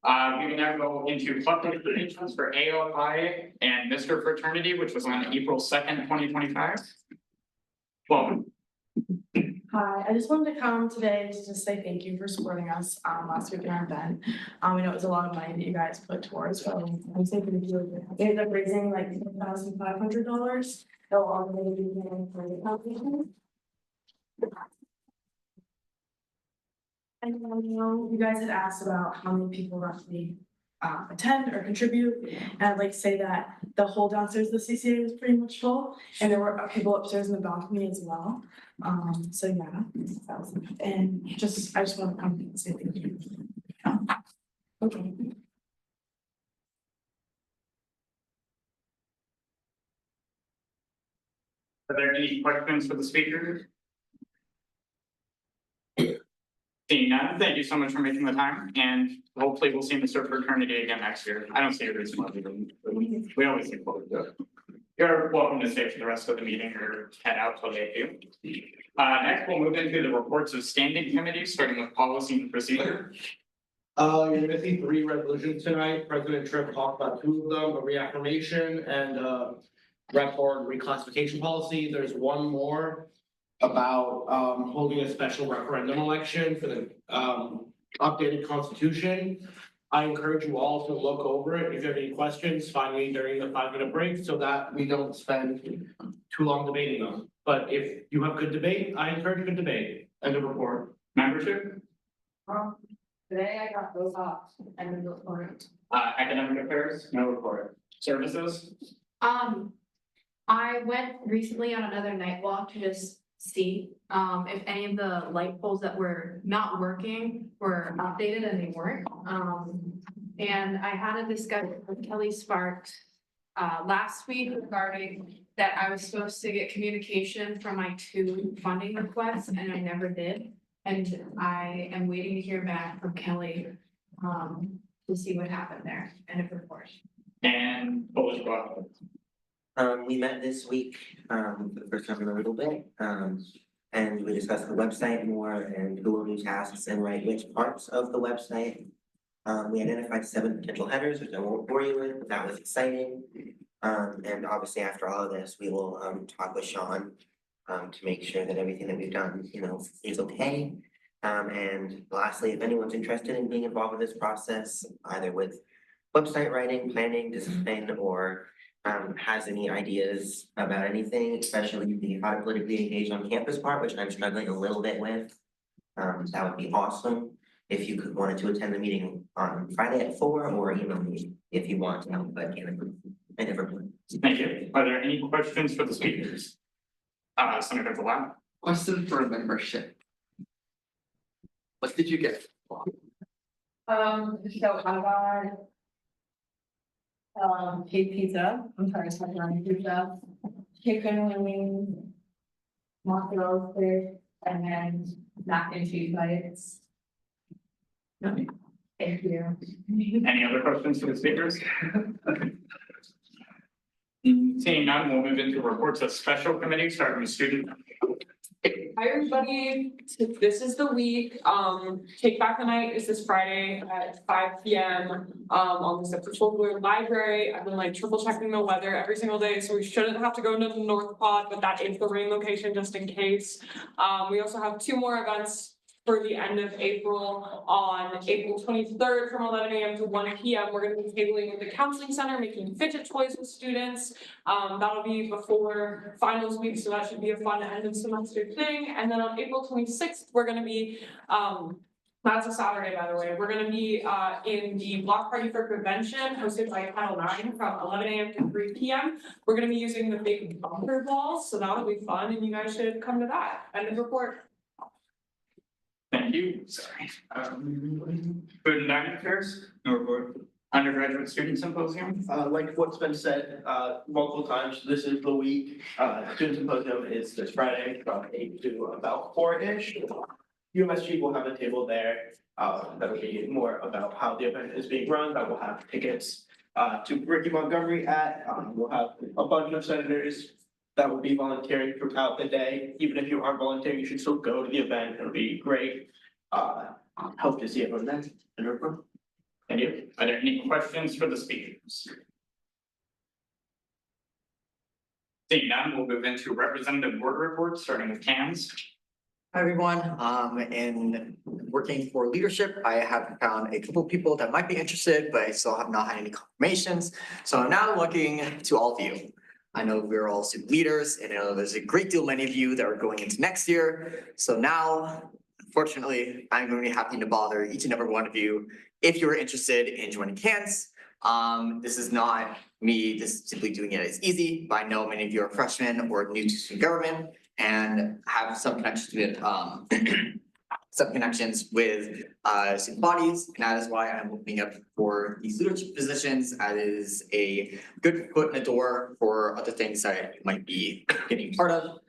can now go into public relations for AOI and Mr. Fraternity, which was on April 2nd, 2025. Welcome. Hi, I just wanted to come today to just say thank you for supporting us last week in our event. We know it was a lot of money that you guys put towards, but I'm saying thank you. We ended up raising like $1,500. They'll all be for the competition. And I know you guys had asked about how many people roughly attend or contribute. And I'd like to say that the whole downstairs of the CCA was pretty much full, and there were people upstairs in the balcony as well. So yeah, that was, and I just want to come and say thank you. Okay. Are there any questions for the speaker? Seeing none, thank you so much for making the time, and hopefully we'll see Mr. Fraternity again next year. I don't see a reason why we wouldn't. We always look forward to it. You're welcome to stay for the rest of the meeting or head out till they do. Next, we'll move into the reports of standing committees, starting with policy and procedure. You're gonna see 3 resolutions tonight. President Tripp talked about 2 of them, a reaffirmation and rep board reclassification policy. There's one more about holding a special referendum election for the updated constitution. I encourage you all to look over it. If you have any questions, find me during the 5-minute break so that we don't spend too long debating them. But if you have good debate, I encourage good debate. End of report. Membership, Today I got those off and then look for it. academic affairs, no report. Services, I went recently on another night walk to just see if any of the light poles that were not working were updated, and they weren't. And I had a discussion with Kelly Sparks last week regarding that I was supposed to get communication from my 2 funding requests, and I never did. And I am waiting to hear back from Kelly to see what happened there and a report. and Polish Law. We met this week, for the first time in a little bit, and we discussed the website more and who will do tasks and write which parts of the website. We identified 7 potential headers, which I won't bore you with, but that was exciting. And obviously after all of this, we will, talk with Sean, to make sure that everything that we've done, is okay. And lastly, if anyone's interested in being involved with this process, either with website writing, planning, design, or has any ideas about anything, especially the how to politically engage on campus part, which I'm struggling a little bit with. That would be awesome if you wanted to attend the meeting on Friday at 4 or email me if you want to, but I never would. Thank you. Are there any questions for the speakers? Senator Blau. Question for membership. What did you get? So I got cake pizza, I'm sorry, it's not running pizza, chicken wings, mozzarella stick, and then mac and cheese bites. Thank you. Any other questions for the speakers? Seeing none, we'll move into reports of special committees, starting with student. Hi, everybody. This is the week. Take Back the Night is this Friday at 5 p.m. On the Central School Library. I've been like triple checking the weather every single day, so we shouldn't have to go into the North Pod, but that is the rain location just in case. We also have 2 more events for the end of April. On April 23rd from 11 a.m. to 1 p.m. We're going to be tabling at the counseling center, making fidget toys with students. That'll be before finals week, so that should be a fun end of semester thing. And then on April 26th, we're going to be, that's a Saturday, by the way. We're going to be in the Block Party for Prevention hosted by Title IX from 11 a.m. to 3 p.m. We're going to be using the big bunker balls, so that'll be fun, and you guys should come to that. End of report. Thank you. Sorry. Food and dining affairs, no report. Undergraduate student symposium. Like what's been said, multiple times, this is the week. Student symposium is this Friday from 8 to about 4-ish. UMSG will have a table there, that'll be more about how the event is being run, that will have tickets to Ricky Montgomery at, we'll have a bunch of senators that will be volunteering throughout the day. Even if you aren't volunteering, you should still go to the event, it'll be great. Hope to see everyone then. Thank you. Are there any questions for the speakers? Seeing none, we'll move into representative board reports, starting with CAMS. Hi, everyone. In working for leadership, I have found a couple people that might be interested, but I still have not had any confirmations. So I'm now looking to all of you. I know we're all student leaders, and I know there's a great deal, many of you that are going into next year. So now Fortunately, I'm going to be happy to bother each and every one of you if you're interested in joining CANS. This is not me just simply doing it as easy, but I know many of you are freshmen or new to student government and have some connections with student bodies, and that is why I'm opening up for these leadership positions as a good foot in the door for other things that I might be getting part of.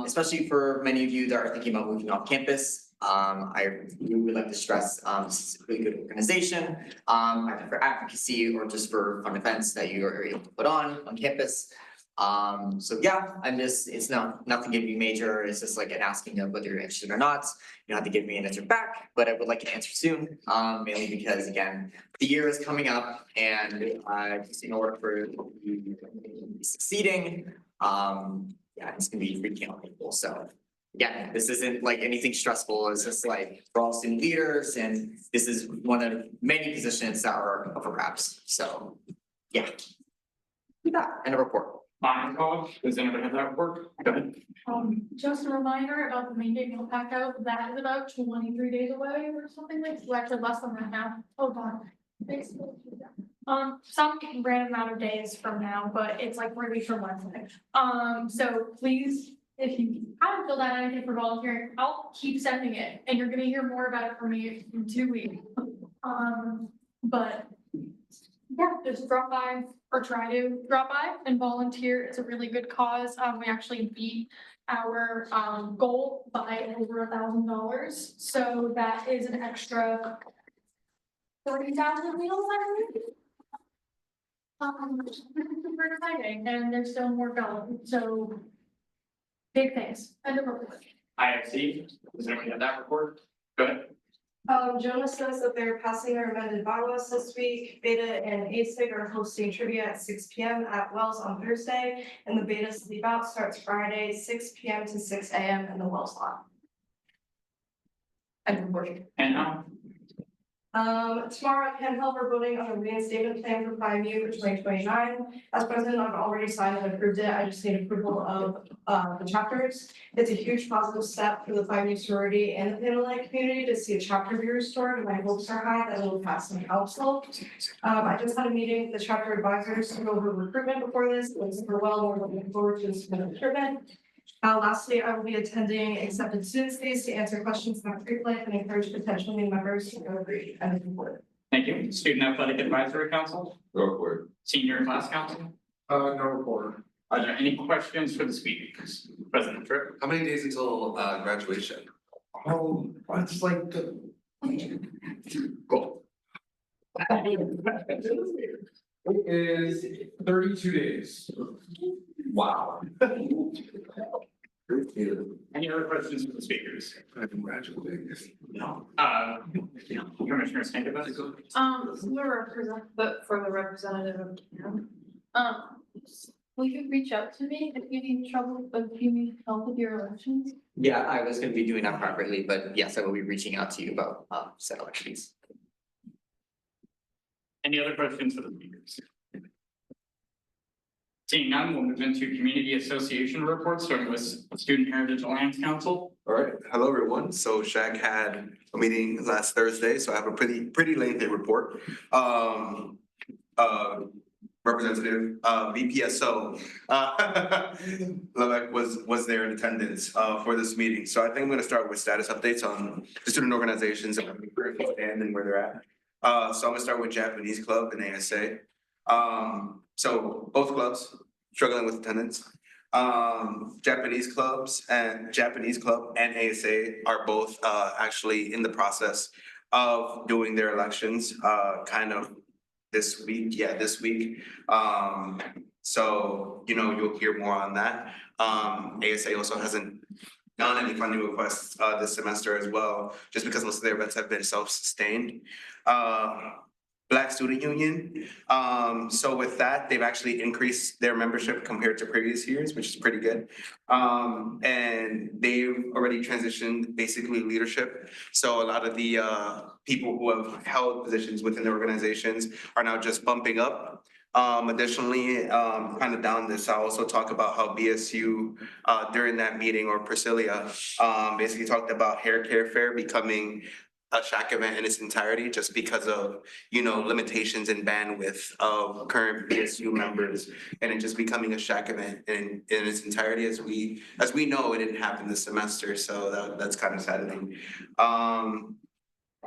Especially for many of you that are thinking about moving off campus. I really would like to stress, this is a really good organization, either for advocacy or just for fun events that you are able to put on campus. So yeah, it's nothing gonna be major, it's just like an asking of whether you're interested or not. You don't have to give me an answer back, but I would like an answer soon, mainly because again, the year is coming up and just in order for you to be succeeding, yeah, it's gonna be freaking out people, so. Yeah, this isn't like anything stressful, it's just like we're all student leaders and this is one of many positions that are up for grabs, so, yeah. With that, end of report. Does anybody have that report? Go ahead. Just a reminder about the Main Day Meal Pack Out, that is about 23 days away or something like, well, actually less than that now, hold on. Some random amount of days from now, but it's like 3 weeks from Wednesday. So please, if you haven't filled out anything for volunteering, I'll keep sending it, and you're gonna hear more about it from me in 2 weeks. But yeah, just drop by or try to drop by and volunteer. It's a really good cause. We actually beat our goal by over $1,000. So that is an extra 30,000 meals, I think. Super exciting, and there's still more going, so big things. End of report. IFC, does anybody have that report? Go ahead. Jonas says that they're passing their amended bylaws this week. Beta and ASIG are hosting trivia at 6 p.m. at Wells on Thursday, and the Beta sleep out starts Friday, 6 p.m. to 6 a.m. in the Wells lot. And tomorrow at Penn Hill, we're voting on a reinstatement plan for 5U for 2029. As president, I've already signed and approved it. I just need approval of the chapters. It's a huge positive step for the 5U sorority and the Panhellenic community to see a chapter be restored, and my hopes are high that it will pass in council. I just had a meeting with the chapter advisors to go over recruitment before this. It was well, we're looking forward to this recruitment. Lastly, I will be attending accepted students days to answer questions about Greek life and encourage potential new members to go Greek and report. Thank you. Student Athletic Advisory Council? No report. Senior Class Council? No report. Are there any questions for the speakers? President Tripp? How many days until graduation? Oh, it's like Cool. It is 32 days. Wow. Any other questions for the speakers? I've been graduating. No. Commissioner Stankovich? For the representative of CAM. Will you reach out to me if you need if you need help with your elections? Yeah, I was gonna be doing that privately, but yes, I will be reaching out to you about said elections. Any other questions for the speakers? Seeing none, we'll move into community association reports, starting with Student Heritage Alliance Council. All right, hello everyone. So Shaq had a meeting last Thursday, so I have a pretty lengthy report. Representative VPSO Levesque was there in attendance for this meeting. So I think I'm gonna start with status updates on the student organizations and where they stand and where they're at. So I'm gonna start with Japanese Club and ASA. So both clubs struggling with attendance. Japanese Club and ASA are both actually in the process of doing their elections kind of this week. So you'll hear more on that. ASA also hasn't done any funding requests this semester as well, just because most of their events have been self-sustained. Black Student Union. So with that, they've actually increased their membership compared to previous years, which is pretty good. And they've already transitioned basically leadership. So a lot of the people who have held positions within the organizations are now just bumping up Additionally, kind of down this, I'll also talk about how BSU, during that meeting, or Priscilla, basically talked about hair care fair becoming a Shack event in its entirety, just because of, limitations and bandwidth of current BSU members, and it just becoming a Shack event in its entirety. As we know, it didn't happen this semester, so that's kind of saddening.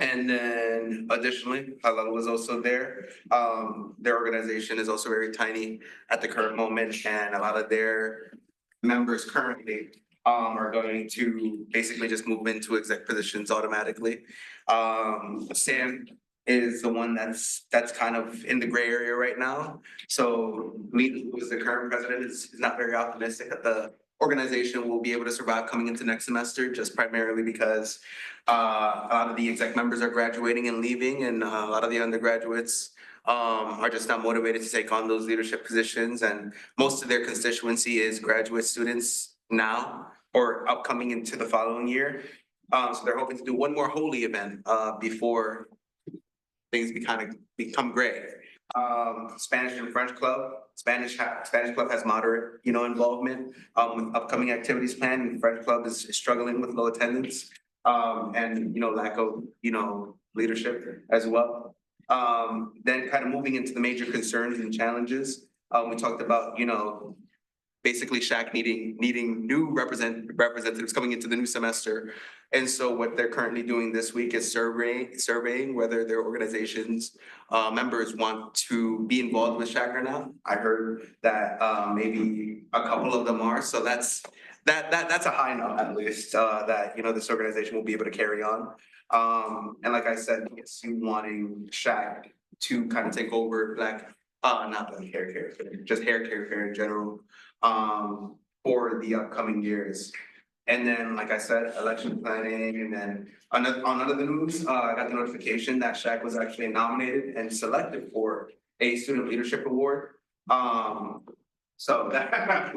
And then additionally, Halal was also there. Their organization is also very tiny at the current moment, and a lot of their members currently are going to basically just move into exec positions automatically. Sam is the one that's kind of in the gray area right now. So Lee, who is the current president, is not very optimistic that the organization will be able to survive coming into next semester, just primarily because a lot of the exec members are graduating and leaving, and a lot of the undergraduates are just not motivated to take on those leadership positions, and most of their constituency is graduate students now or upcoming into the following year. So they're hoping to do one more holy event before things become gray. Spanish and French club. Spanish club has moderate, involvement with upcoming activities planned, and French club is struggling with low attendance and lack of leadership as well. Then kind of moving into the major concerns and challenges. We talked about basically Shack needing new representatives coming into the new semester. And so what they're currently doing this week is surveying whether their organization's members want to be involved with Shack or not. I heard that maybe a couple of them are, so that's a high note, at least, that this organization will be able to carry on. And like I said, BSU wanting Shack to kind of take over not Black hair care, just hair care fair in general, for the upcoming years. And then, like I said, election planning, and then on other news, I got the notification that Shack was actually nominated and selected for a student leadership award. So that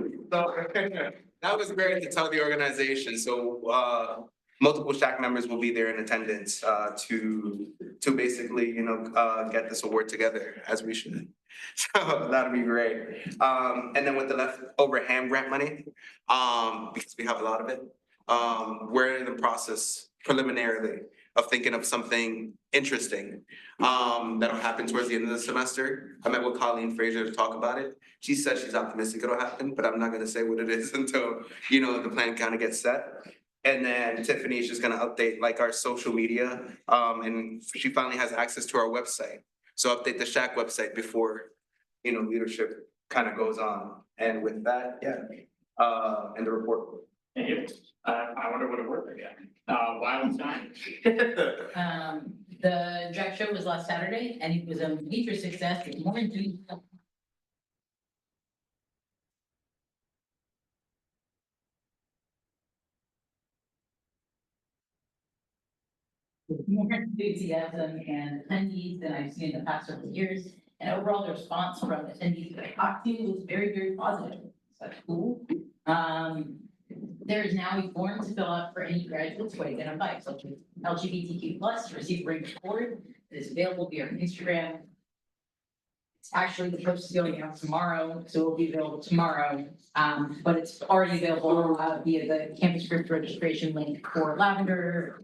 was great to tell the organization. So multiple Shack members will be there in attendance to basically get this award together, as we should. So that'll be great. And then with the leftover ham grant money, because we have a lot of it, we're in the process preliminarily of thinking of something interesting that'll happen towards the end of the semester. I met with Colleen Fraser to talk about it. She said she's optimistic it'll happen, but I'm not gonna say what it is until the plan kind of gets set. And then Tiffany is just gonna update our social media, and she finally has access to our website. So update the Shack website before, leadership kind of goes on. And with that, and the report. Thank you. I wonder what it worked again. Why was time? The drag show was last Saturday and it was a major success with more enthusiasm. With more enthusiasm and attendees than I've seen in the past several years. And overall, the response from attendees that I talked to was very, very positive. So that's cool. There is now a form to fill out for any graduates who identify as LGBTQ+ to receive a rank award. It is available via Instagram. It's actually, the post is going out tomorrow, so it will be available tomorrow. But it's already available via the campus group registration link for Lavender.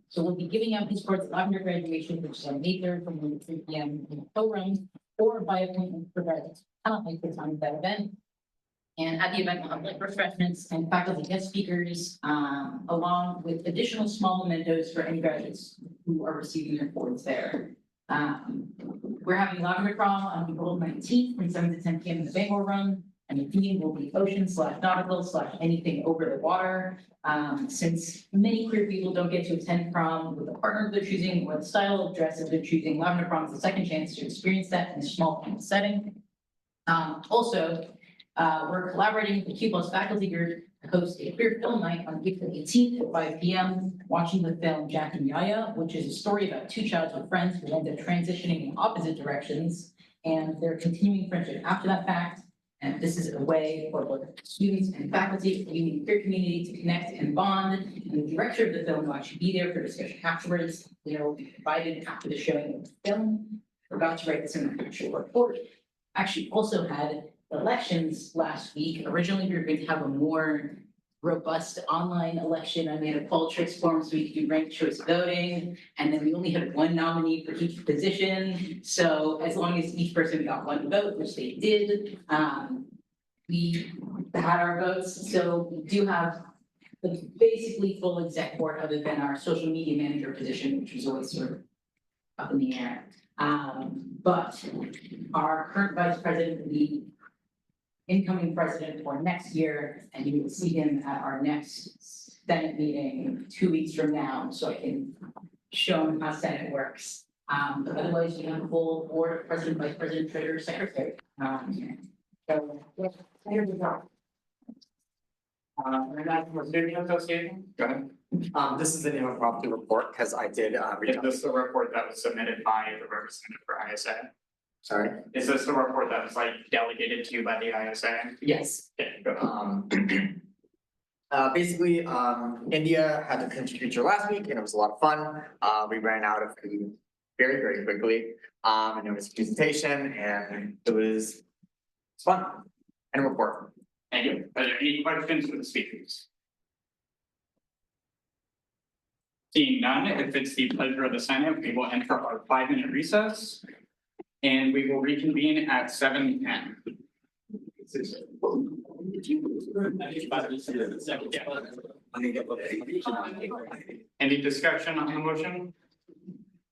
So we'll be giving out these awards at Lavender graduation, which is on May 3rd from 1 to 3 p.m. in the co-run, or by appointment for graduates. I don't like the time of that event. And at the event, we'll have light refreshments and faculty guest speakers, along with additional small mementos for any graduates who are receiving their awards there. We're having Lavender Crawl on April 19th from 7 to 10 p.m. in the Bangor Run. And the theme will be ocean/nautical/anything over the water. Since many queer people don't get to attend prom with a partner of their choosing or the style of dress of their choosing, Lavender Prom is a second chance to experience that in a small campus setting. Also, we're collaborating with the Q+ faculty group to host a queer film night on April 18th at 5 p.m. watching the film Jack and Yaya, which is a story about two childhood friends who end up transitioning in opposite directions and their continuing friendship after that fact. And this is a way for both students and faculty, the queer community to connect and bond. And the director of the film will actually be there for discussion afterwards. They will be provided after the showing of the film. forgot to write this in the actual report. Actually also had elections last week. Originally, we were going to have a more robust online election. I made a poll choice form so we could do ranked choice voting. And then we only had one nominee for each position. So as long as each person got one vote, which they did, we had our votes. So we do have the basically full exec board other than our social media manager position, which was always sort of up in the air. But our current vice president will be incoming president for next year, and you will see him at our next Senate meeting 2 weeks from now, so I can show him how Senate works. But otherwise, we have a full board of president, vice president, treasurer, secretary. So, yeah, here we go. Was there any association? Go ahead. This is the name of property report, because I did, Is this the report that was submitted by the representative for ISA? sorry. Is this the report that was like delegated to you by the ISA? Yes. Okay, go ahead. Basically, India had the country feature last week and it was a lot of fun. We ran out of food very, very quickly. And there was a presentation and it was fun and a report. Thank you. Are there any questions for the speakers? Seeing none, if it's the pleasure of the Senate, we will enter our 5-minute recess. And we will reconvene at 7:10. Any discussion on the motion?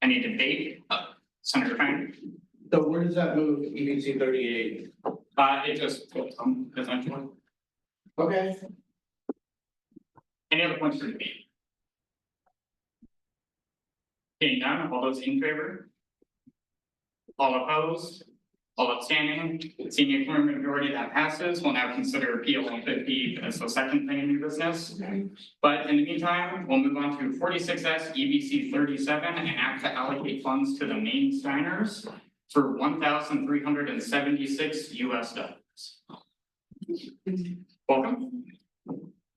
Any debate? Senator Fang? So where does that move, EBC 38? It just, essentially. Okay. Any other points for debate? Seeing none, all those in favor? All opposed? All abstaining? Seeing a clear majority that passes, we'll now consider appeal 150 as the second thing in new business. But in the meantime, we'll move on to 46S EBC 37 and act to allocate funds to the Maine Steiners for $1,376 US. Welcome.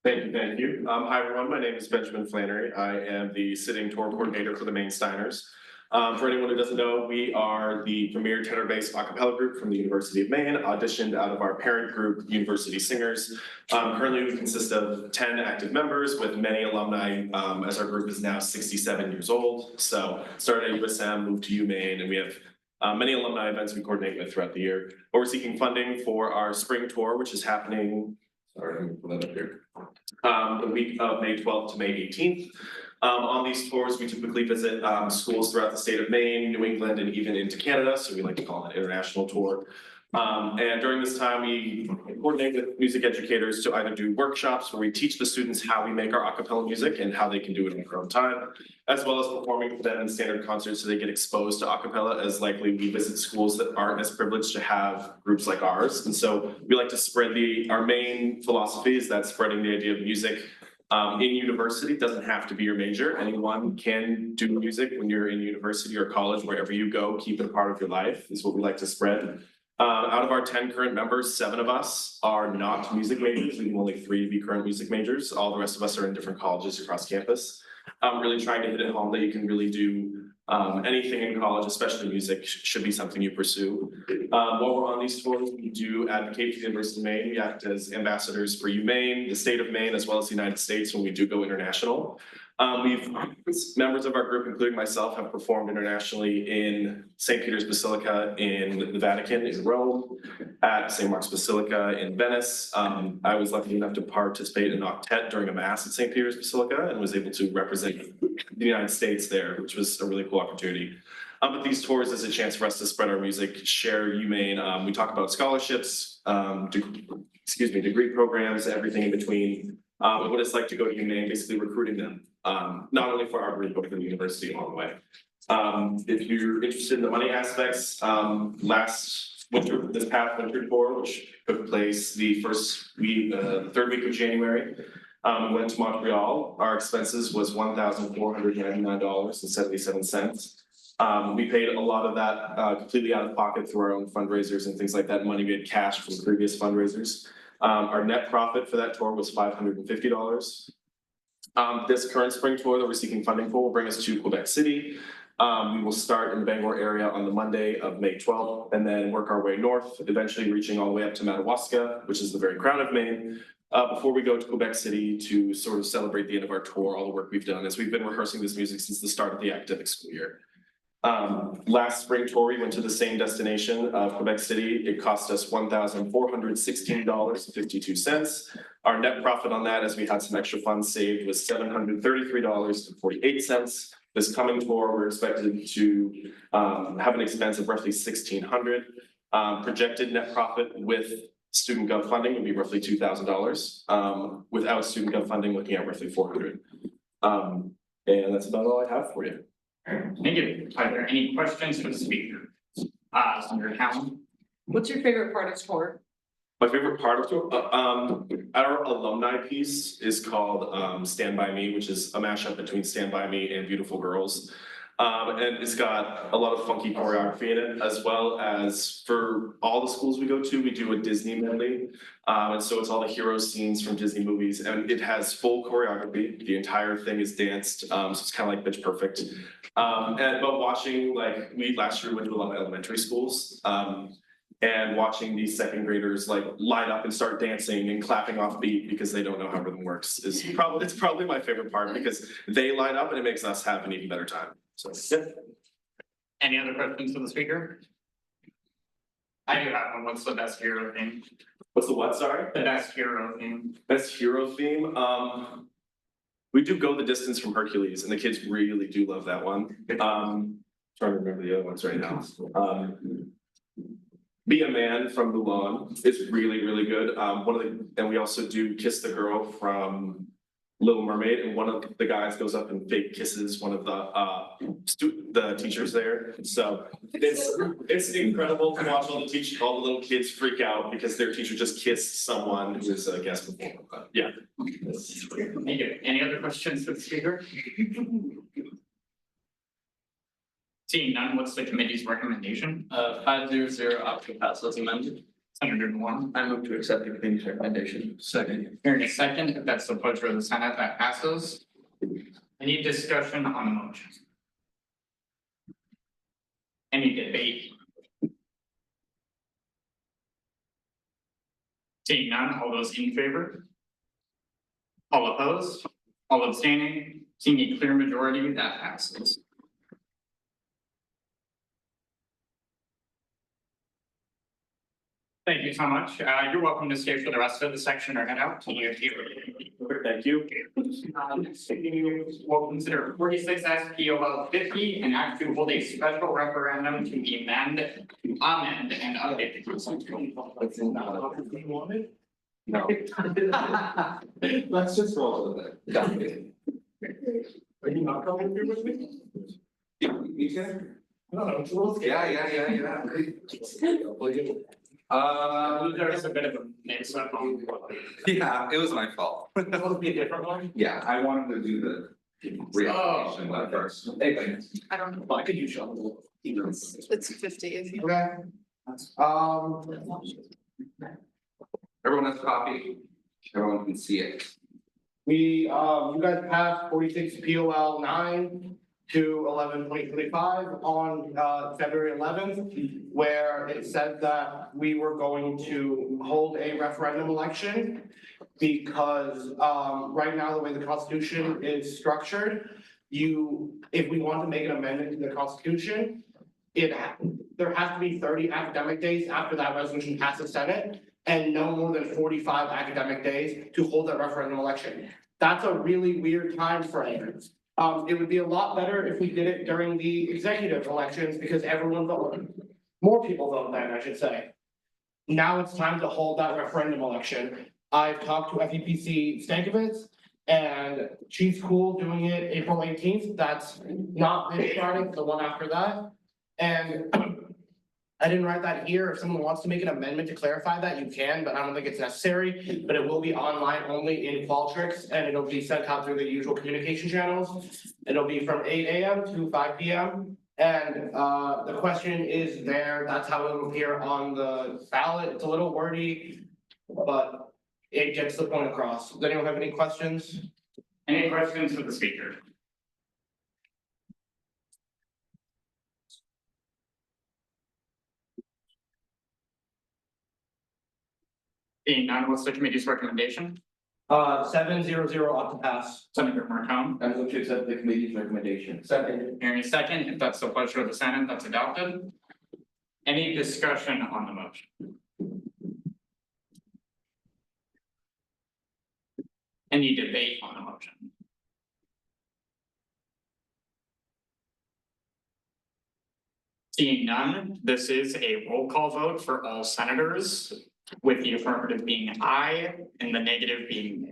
Thank you. Hi, everyone. My name is Benjamin Flannery. I am the sitting tour coordinator for the Maine Steiners. For anyone who doesn't know, we are the premier tenor-based a cappella group from the University of Maine, auditioned out of our parent group, University Singers. Currently, we consist of 10 active members with many alumni, as our group is now 67 years old. So started at USM, moved to UMaine, and we have many alumni events we coordinate with throughout the year. But we're seeking funding for our spring tour, which is happening, sorry, let me pull that up here, the week of May 12th to May 18th. On these tours, we typically visit schools throughout the state of Maine, New England, and even into Canada. So we like to call it an international tour. And during this time, we coordinate with music educators to either do workshops where we teach the students how we make our a cappella music and how they can do it in their own time, as well as performing for them in standard concerts so they get exposed to a cappella, as likely we visit schools that aren't as privileged to have groups like ours. And so we like to spread our main philosophy is that spreading the idea of music in university doesn't have to be your major. Anyone can do music when you're in university or college, wherever you go, keep it a part of your life is what we like to spread. Out of our 10 current members, 7 of us are not music majors, leaving only 3 to be current music majors. All the rest of us are in different colleges across campus. Really trying to hit it home that you can really do anything in college, especially music, should be something you pursue. While we're on these tours, we do advocate for the University of Maine. We act as ambassadors for UMaine, the state of Maine, as well as the United States when we do go international. Members of our group, including myself, have performed internationally in St. Peter's Basilica in the Vatican in Rome, at St. Mark's Basilica in Venice. I was lucky enough to participate in an octet during a mass at St. Peter's Basilica and was able to represent the United States there, which was a really cool opportunity. But these tours is a chance for us to spread our music, share UMaine. We talk about scholarships, degree programs, everything in between. What it's like to go to UMaine, basically recruiting them, not only for our group, but for the university along the way. If you're interested in the money aspects, this past winter tour, which took place the third week of January, we went to Montreal. Our expenses was $1,499.77. We paid a lot of that completely out of pocket through our own fundraisers and things like that. Money we had cash from previous fundraisers. Our net profit for that tour was $550. This current spring tour that we're seeking funding for will bring us to Quebec City, We will start in the Bangor area on the Monday of May 12th and then work our way north, eventually reaching all the way up to Madawaska, which is the very crown of Maine. Before we go to Quebec City to sort of celebrate the end of our tour, all the work we've done, as we've been rehearsing this music since the start of the academic school year. Last spring tour, we went to the same destination of Quebec City. It cost us $1,416.52. Our net profit on that, as we had some extra funds saved, was $733.48. This coming tour, we're expected to have an expense of roughly $1,600. Projected net profit with student gov funding would be roughly $2,000. Without student gov funding, looking at roughly $400. And that's about all I have for you. Thank you. Are there any questions for the speaker? Senator Cowan? What's your favorite part of tour? My favorite part of tour, our alumni piece is called Stand By Me, which is a mashup between Stand By Me and Beautiful Girls. And it's got a lot of funky choreography in it, as well as for all the schools we go to, we do a Disney medley. And so it's all the hero scenes from Disney movies, and it has full choreography. The entire thing is danced, so it's kind of like Pitch Perfect. But watching, like, we last year went to a lot of elementary schools, and watching these second graders like line up and start dancing and clapping off beat because they don't know how rhythm works is probably my favorite part, because they line up and it makes us have an even better time. So yeah. Any other questions for the speaker? I do have one. What's the best hero theme? What's the what, sorry? The best hero theme. Best hero theme, we do Go the Distance from Hercules, and the kids really do love that one. Trying to remember the other ones right now. Be a Man from Mulan is really, really good. And we also do Kiss the Girl from Little Mermaid, and one of the guys goes up and fake kisses one of the teachers there. So it's incredible to watch all the little kids freak out because their teacher just kissed someone who was a guest before. But yeah. Thank you. Any other questions for the speaker? Seeing none, what's the committee's recommendation? 500 opt to pass as amended. Senator Warren. I move to accept the committee's recommendation. Second. Hearing a second, if that's the pleasure of the Senate, that passes. Any discussion on the motion? Any debate? Seeing none, all those in favor? All opposed? All abstaining? Seeing a clear majority, that passes. Thank you so much. You're welcome to stay for the rest of the section or head out. Thank you. Thank you. Next, we'll consider 46 SPOL 50 and act to hold a special referendum to amend and update the constitution. No. Let's just roll with it. Are you not coming here with me? You can? No, yeah. There's a bit of a mix up on. Yeah, it was my fault. Will it be a different one? Yeah, I wanted to do the reapplication one first. I don't know. Well, I could use your. It's 50 if you. Okay. Everyone has a copy. Everyone can see it. You guys passed 46 POL 9 to 11/2025 on February 11th, where it said that we were going to hold a referendum election because right now, the way the Constitution is structured, if we want to make an amendment to the Constitution, there has to be 30 academic days after that resolution passes Senate and no more than 45 academic days to hold that referendum election. That's a really weird time frame. It would be a lot better if we did it during the executive elections because everyone voted. More people vote then, I should say. Now it's time to hold that referendum election. I've talked to FEPC Stankovitz and she's cool doing it April 18th. That's not this Friday, the one after that. And I didn't write that here. If someone wants to make an amendment to clarify that, you can, but I don't think it's necessary. But it will be online only in Qualtrics and it'll be sent out through the usual communication channels. It'll be from 8 AM to 5 PM. And the question is there. That's how it will appear on the ballot. It's a little wordy, but it gets the point across. Does anyone have any questions? Any questions for the speaker? Seeing none, what's the committee's recommendation? 700 ought to pass. Senator Marcone, I move to accept the committee's recommendation. Second. hearing a second, if that's the pleasure of the Senate, that's adopted. Any discussion on the motion? Any debate on the motion? Seeing none, this is a roll call vote for all senators, with the affirmative being aye and the negative being nay.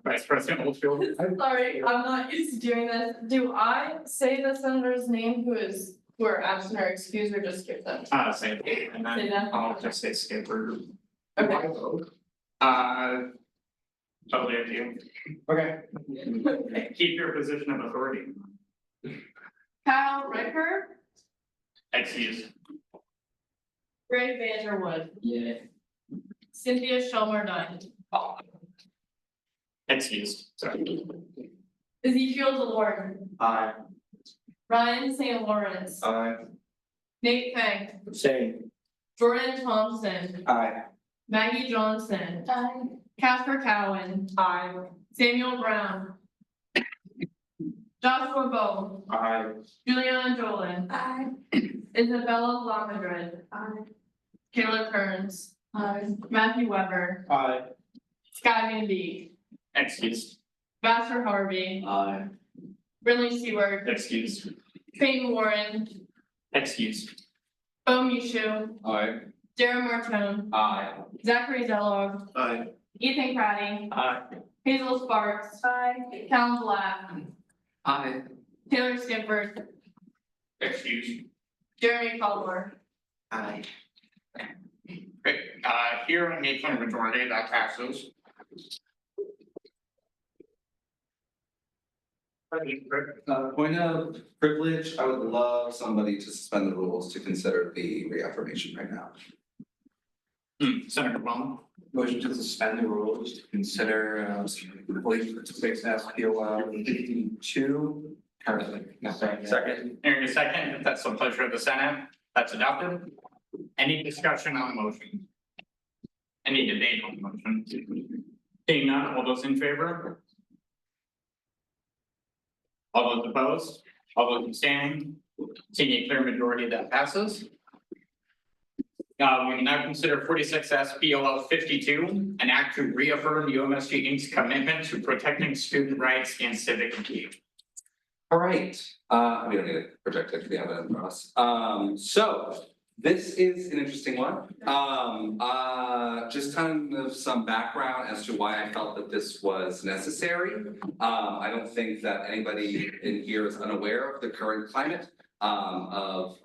Vice President Oldfield. I'm sorry, I'm not used to doing this. Do I say the senator's name who are absent or excused, or just skip them? Say it, and Say then that. I'll just say skip or. Okay. Totally up to you. Okay. Keep your position of authority. Kyle Riker, Excuse. Greg Vanderwood, Yeah. Cynthia Shelmer Dunn, Excused, sorry. Ezekiel DeLore, Aye. Ryan St. Lawrence, Aye. Nate Feng, Same. Jordan Thompson, Aye. Maggie Johnson, Casper Cowan, Samuel Brown, Joshua Bowe, Aye. Juliana Jolin, Isabella Lamadrid, Kayla Kearns, Matthew Weber, Aye. Sky Van Beek, Excused. Vassar Harvey, Aye. Brinley Seward, Excused. Peyton Warren, Excused. Bo Mishu, Aye. Darren Martone, Aye. Zachary Zellog, Aye. Ethan Pratty, Aye. Hazel Sparks, Callan Black, Aye. Taylor Skippard, Excused. Jeremy Caldwell. Aye. Great, hearing a clear majority, that passes. Point of privilege, I would love somebody to suspend the rules to consider the reaffirmation right now. Senator Bowman. Motion to suspend the rules to consider, police six SPO 52 currently. Second. Hearing a second, if that's the pleasure of the Senate, that's adopted. Any discussion on the motion? Any debate on the motion? Seeing none, all those in favor? All those opposed? All those abstaining? Seeing a clear majority, that passes. We can now consider 46S POL 52, an act to reaffirm UMSG Inc.'s commitment to protecting student rights and civic engagement. All right, we don't need to project it, we have it in front of us. So this is an interesting one. Just kind of some background as to why I felt that this was necessary. I don't think that anybody in here is unaware of the current climate of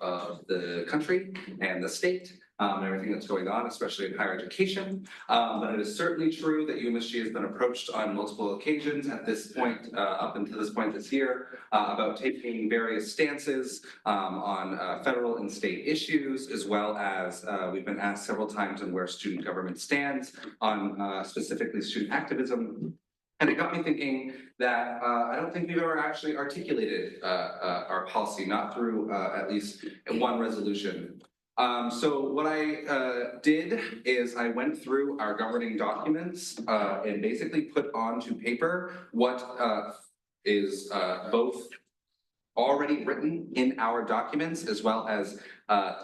the country and the state. And everything that's going on, especially in higher education. But it is certainly true that UMSG has been approached on multiple occasions at this point, up until this point this year, about taking various stances on federal and state issues, as well as we've been asked several times on where student government stands on specifically student activism. And it got me thinking that I don't think we've ever actually articulated our policy, not through at least one resolution. So what I did is I went through our governing documents and basically put onto paper what is both already written in our documents, as well as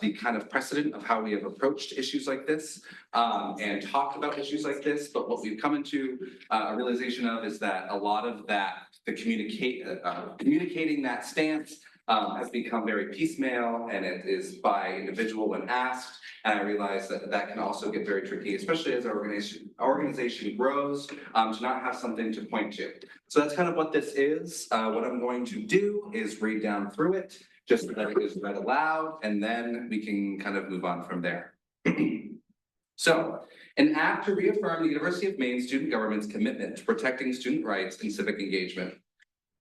the kind of precedent of how we have approached issues like this and talked about issues like this. But what we've come into a realization of is that a lot of that, the communicating that stance has become very piecemeal, and it is by individual when asked. And I realize that that can also get very tricky, especially as our organization grows, to not have something to point to. So that's kind of what this is. What I'm going to do is read down through it, just so that it is read aloud, and then we can kind of move on from there. So, an act to reaffirm the University of Maine student government's commitment to protecting student rights and civic engagement.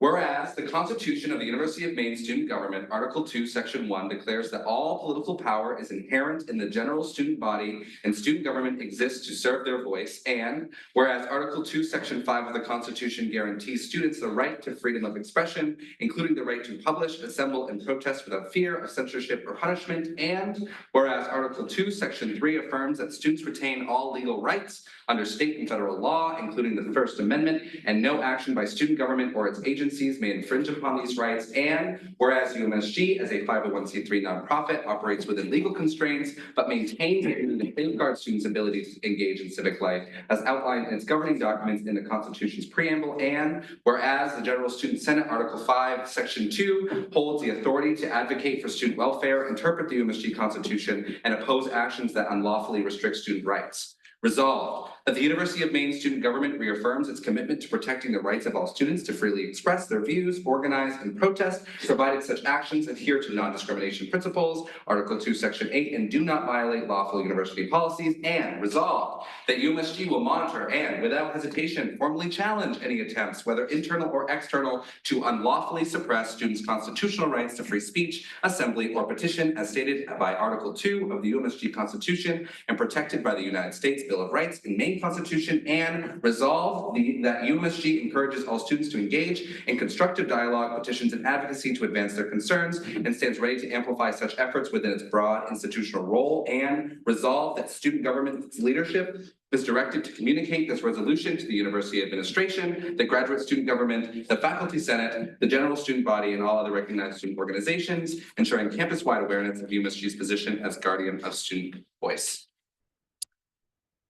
Whereas the Constitution of the University of Maine Student Government, Article 2, Section 1 declares that all political power is inherent in the general student body and student government exists to serve their voice. And whereas Article 2, Section 5 of the Constitution guarantees students the right to freedom of expression, including the right to publish, assemble, and protest without fear of censorship or punishment. And whereas Article 2, Section 3 affirms that students retain all legal rights under state and federal law, including the First Amendment, and no action by student government or its agencies may infringe upon these rights. And whereas UMSG, as a 501c3 nonprofit, operates within legal constraints, but maintains and safeguards students' ability to engage in civic life, as outlined in its governing documents in the Constitution's preamble. And whereas the General Student Senate, Article 5, Section 2, holds the authority to advocate for student welfare, interpret the UMSG Constitution, and oppose actions that unlawfully restrict student rights. Resolved, that the University of Maine Student Government reaffirms its commitment to protecting the rights of all students to freely express their views, organize, and protest, provided such actions adhere to non-discrimination principles, Article 2, Section 8, and do not violate lawful university policies. And resolved, that UMSG will monitor and, without hesitation, formally challenge any attempts, whether internal or external, to unlawfully suppress students' constitutional rights to free speech, assembly, or petition, as stated by Article 2 of the UMSG Constitution and protected by the United States Bill of Rights and Maine Constitution. And resolve that UMSG encourages all students to engage in constructive dialogue, petitions, and advocacy to advance their concerns and stands ready to amplify such efforts within its broad institutional role. And resolve that student government's leadership is directed to communicate this resolution to the university administration, the graduate student government, the faculty senate, the general student body, and all other recognized student organizations, ensuring campus-wide awareness of UMSG's position as guardian of student voice.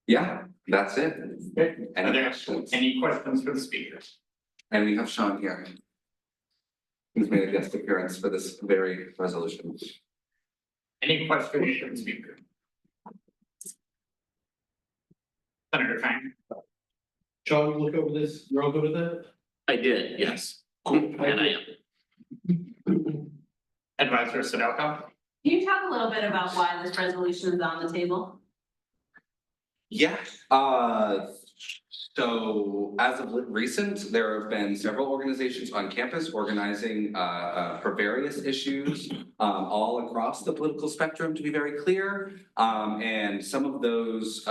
Yeah, that's it. Are there any questions for the speakers? And we have Sean here, who's made a guest appearance for this very resolution. Any questions for the speaker? Senator Fang. Sean, you look over this, you're all good with it? I did, yes. And I am. Advisor Sudoku. Can you talk a little bit about why this resolution is on the table? Yeah, so as of recent, there have been several organizations on campus organizing for various issues all across the political spectrum, to be very clear. And some of those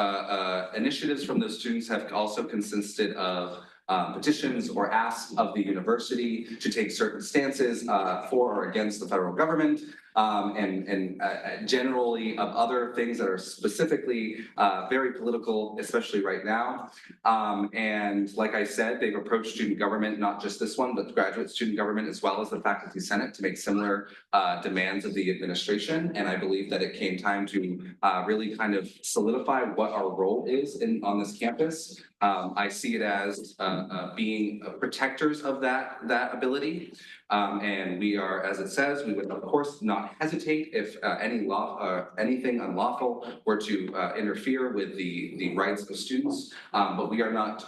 initiatives from those students have also consisted of petitions or asks of the university to take certain stances for or against the federal government. And generally of other things that are specifically very political, especially right now. And like I said, they've approached student government, not just this one, but graduate student government, as well as the faculty senate, to make similar demands of the administration. And I believe that it came time to really kind of solidify what our role is on this campus. I see it as being protectors of that ability. And we are, as it says, we would of course not hesitate if anything unlawful were to interfere with the rights of students. But we are not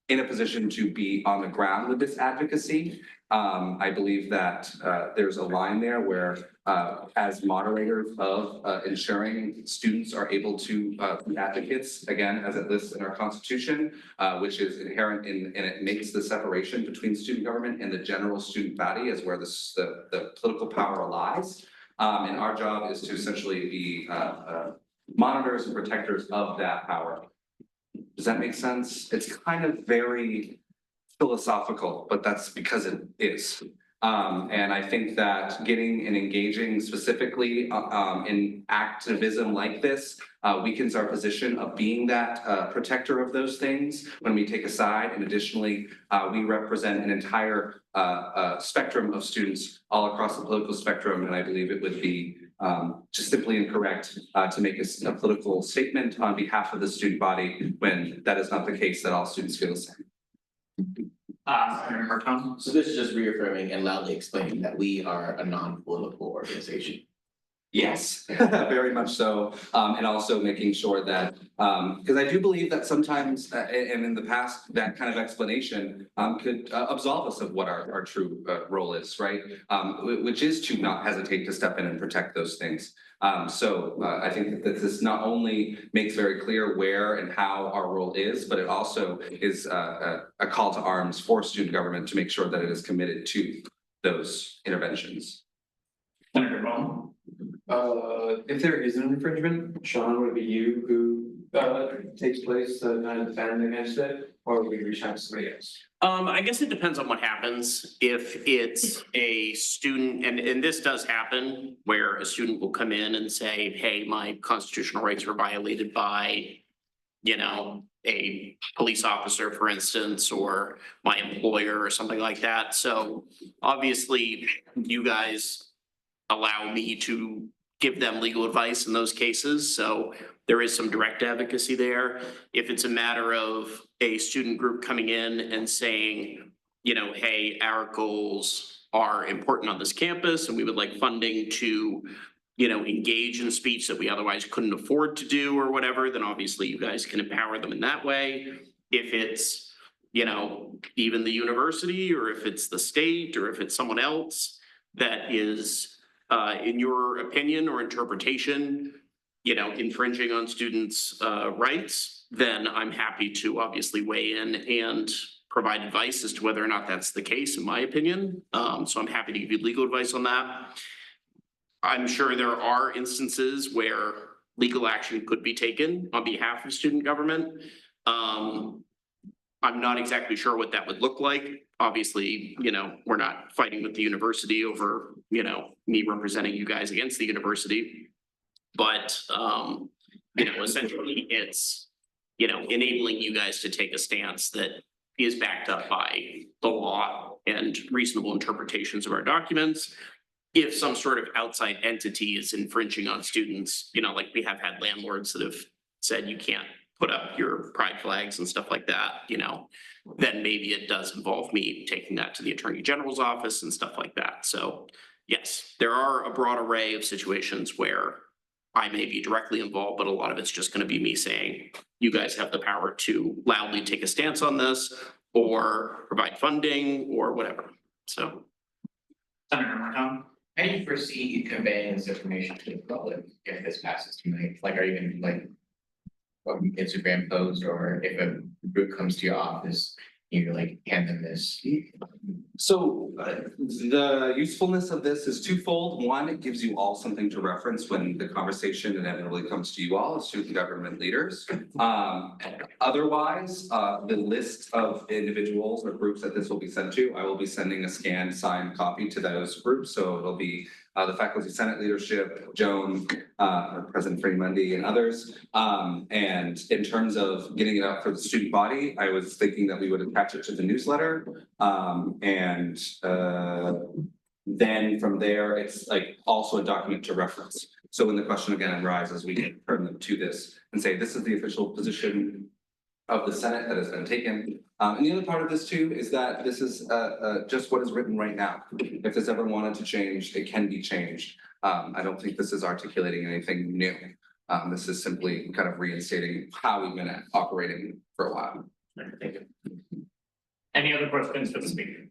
in a position to be on the ground with this advocacy. I believe that there's a line there where as moderators of ensuring students are able to be advocates, again, as it lists in our constitution, which is inherent in, and it makes the separation between student government and the general student body as where the political power lies. And our job is to essentially be monitors and protectors of that power. Does that make sense? It's kind of very philosophical, but that's because it is. And I think that getting and engaging specifically in activism like this weakens our position of being that protector of those things when we take a side. And additionally, we represent an entire spectrum of students all across the political spectrum. And I believe it would be just simply incorrect to make a political statement on behalf of the student body when that is not the case, that all students feel the same. So this is just reaffirming and loudly explaining that we are a non-political organization. Yes, very much so. And also making sure that, because I do believe that sometimes, and in the past, that kind of explanation could absolve us of what our true role is, right? Which is to not hesitate to step in and protect those things. So I think that this not only makes very clear where and how our role is, but it also is a call to arms for student government to make sure that it is committed to those interventions. Senator Bowman? If there is an infringement, Sean, would it be you who takes place to kind of defend against it, or would we reach out to somebody else? I guess it depends on what happens. If it's a student, and this does happen, where a student will come in and say, hey, my constitutional rights were violated by, you know, a police officer, for instance, or my employer or something like that. So obviously, you guys allow me to give them legal advice in those cases. So there is some direct advocacy there. If it's a matter of a student group coming in and saying, you know, hey, our goals are important on this campus and we would like funding to, you know, engage in speech that we otherwise couldn't afford to do or whatever, then obviously you guys can empower them in that way. If it's, you know, even the university, or if it's the state, or if it's someone else that is in your opinion or interpretation, you know, infringing on students' rights, then I'm happy to obviously weigh in and provide advice as to whether or not that's the case, in my opinion. So I'm happy to give you legal advice on that. I'm sure there are instances where legal action could be taken on behalf of student government. I'm not exactly sure what that would look like. Obviously, you know, we're not fighting with the university over, you know, me representing you guys against the university. But, you know, essentially it's, you know, enabling you guys to take a stance that is backed up by the law and reasonable interpretations of our documents. If some sort of outside entity is infringing on students, you know, like we have had landlords that have said you can't put up your pride flags and stuff like that, you know, then maybe it does involve me taking that to the Attorney General's office and stuff like that. So yes, there are a broad array of situations where I may be directly involved, but a lot of it's just gonna be me saying, you guys have the power to loudly take a stance on this or provide funding or whatever, so. Senator Martin? How do you foresee conveying this information to the public if this passes tonight? Like, are you gonna like Instagram post, or if a group comes to your office, you like hand them this? So the usefulness of this is twofold. One, it gives you all something to reference when the conversation inevitably comes to you all as student government leaders. Otherwise, the list of individuals or groups that this will be sent to, I will be sending a scanned signed copy to those groups. So it'll be the Faculty Senate leadership, Joan, President Freemundy, and others. And in terms of getting it out for the student body, I was thinking that we would attach it to the newsletter. And then from there, it's like also a document to reference. So when the question again arises, we can turn them to this and say, this is the official position of the Senate that has been taken. And the other part of this too is that this is just what is written right now. If this ever wanted to change, it can be changed. I don't think this is articulating anything new. This is simply kind of reinstating how we've been operating for a while. Thank you. Any other questions for the speaker?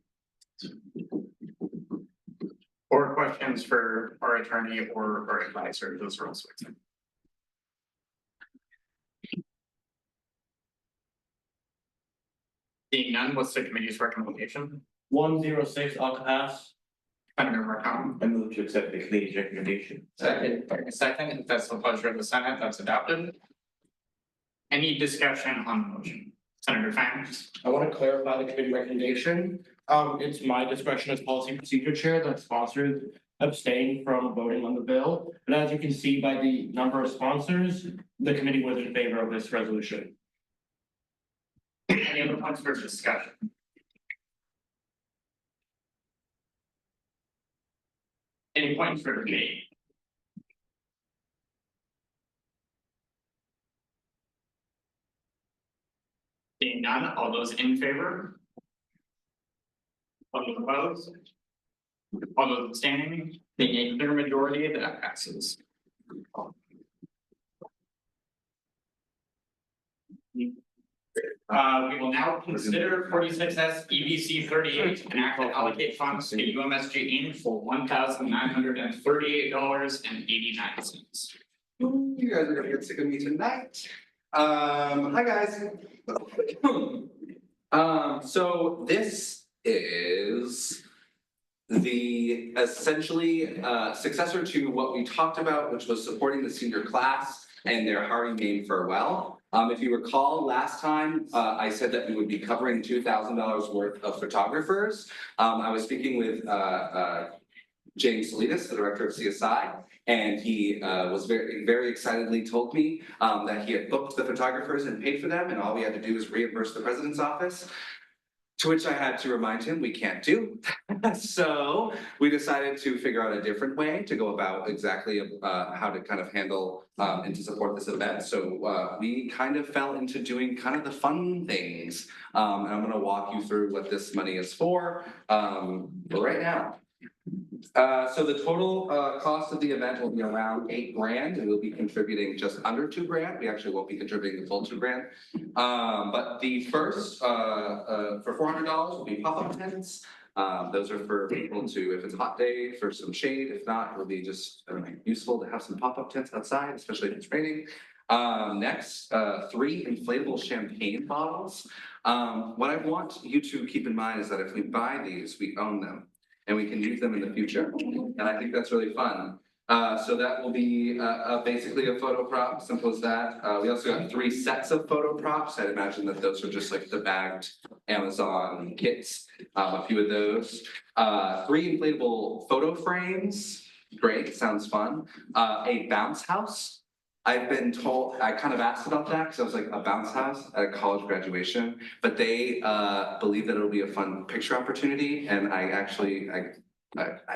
Or questions for our attorney or our advisor, those are also. Seeing none, what's the committee's recommendation? 106, I'll pass. Senator Marcon? I move to accept the committee's recommendation. Second, if that's the pleasure of the Senate, that's adopted. Any discussion on the motion? Senator Fang? I want to clarify the committee recommendation. It's my discretion as policy procedure chair that sponsors abstain from voting on the bill. But as you can see by the number of sponsors, the committee was in favor of this resolution. Any other points for discussion? Any points for debate? Seeing none, all those in favor? All those opposed? All those abstaining? Being a clear majority, that passes. We will now consider 46S EBC 38, an act to allocate funds to UMSG Inc. for $1,938.89. You guys are gonna get sick of me tonight. Hi guys. So this is the essentially successor to what we talked about, which was supporting the senior class and their hearty main farewell. If you recall, last time, I said that we would be covering $2,000 worth of photographers. I was speaking with James Salinas, the director of CSI, and he was very excitedly told me that he had booked the photographers and paid for them, and all we had to do was reimburse the president's office. To which I had to remind him we can't do. So we decided to figure out a different way to go about exactly how to kind of handle and to support this event. So we kind of fell into doing kind of the fun things. And I'm gonna walk you through what this money is for right now. So the total cost of the event will be around $8,000, and we'll be contributing just under $2,000. We actually won't be contributing the full $2,000. But the first for $400 will be pop-up tents. Those are for people to, if it's a hot day, for some shade. If not, it'll be just useful to have some pop-up tents outside, especially if it's raining. Next, 3 inflatable champagne bottles. What I want you to keep in mind is that if we buy these, we own them. And we can use them in the future. And I think that's really fun. So that will be basically a photo prop, simple as that. We also got 3 sets of photo props. I'd imagine that those are just like the bagged Amazon kits, a few of those. 3 inflatable photo frames. Great, sounds fun. A bounce house. I've been told, I kind of asked about that because I was like a bounce house at a college graduation, but they believe that it'll be a fun picture opportunity, and I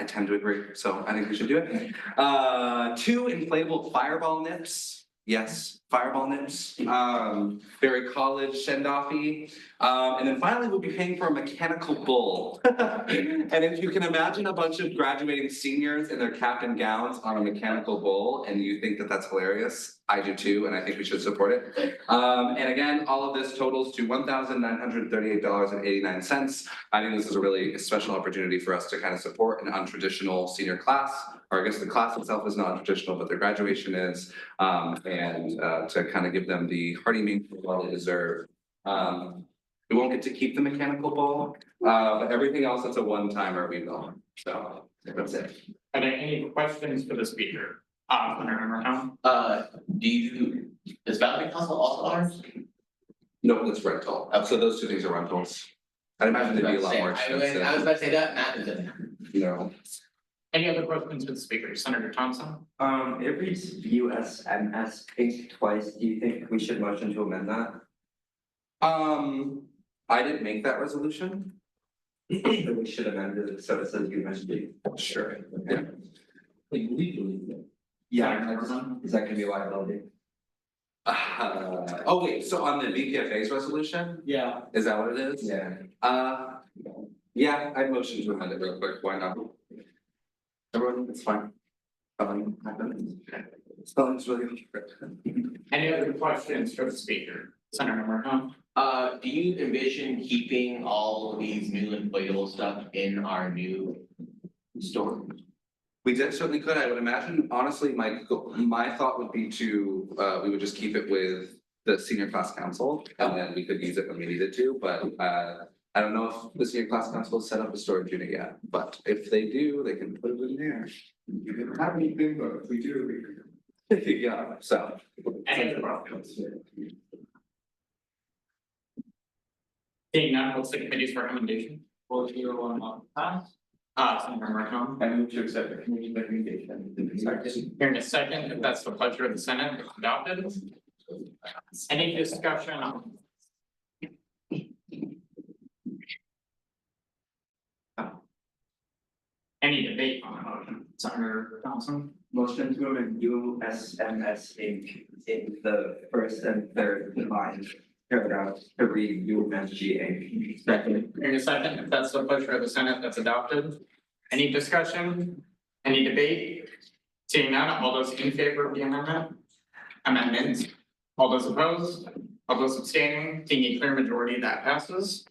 tend to agree, so I think we should do it. 2 inflatable fireball nips. Yes, fireball nips. Very college send-offy. And then finally, we'll be paying for a mechanical bull. And if you can imagine a bunch of graduating seniors in their cap and gowns on a mechanical bull, and you think that that's hilarious, I do too, and I think we should support it. And again, all of this totals to $1,938.89. I think this is a really special opportunity for us to kind of support an untraditional senior class, or I guess the class itself is not traditional, but their graduation is, and to kind of give them the hearty main farewell they deserve. We won't get to keep the mechanical bull, but everything else that's a one-timer we will. So that's it. Are there any questions for the speaker? Does Valley Council also ours? No, that's rental. So those 2 things are rentals. I'd imagine they'd be a lot more expensive. I was about to say that, Matt is in there. No. Any other questions for the speaker? Senator Thompson? It reads USMS Inc. twice. Do you think we should motion to amend that? I didn't make that resolution. Then we should amend it so it says UMSG. Sure. Yeah. Yeah, is that gonna be a liability? Oh wait, so on the BPFA's resolution? Yeah. Is that what it is? Yeah. Yeah, I'd motion to amend it real quick, why not? Everyone, it's fine. Spelling's really hard. Any other questions for the speaker? Senator Murphy? Do you envision keeping all of these new inflatable stuff in our new store? We certainly could, I would imagine, honestly, my thought would be to, we would just keep it with the senior class council, and then we could use it when we needed to, but I don't know if the senior class council has set up a storage unit yet, but if they do, they can put it in there. You can have anything, but if we do, we can. Yeah, so. Any other questions? Seeing none, what's the committee's recommendation? Will you pass? Senator Murphy? I move to accept the committee's recommendation. Here in a second, if that's the pleasure of the Senate, it's adopted. Any discussion on? Any debate on the motion? Senator Thompson? Motion to amend USMS Inc. in the first and third line paragraph to read UMSG Inc. Second. Here in a second, if that's the pleasure of the Senate, that's adopted. Any discussion? Any debate? Seeing none, all those in favor of the amendments? All those opposed? All those abstaining? Seeing a clear majority, that passes.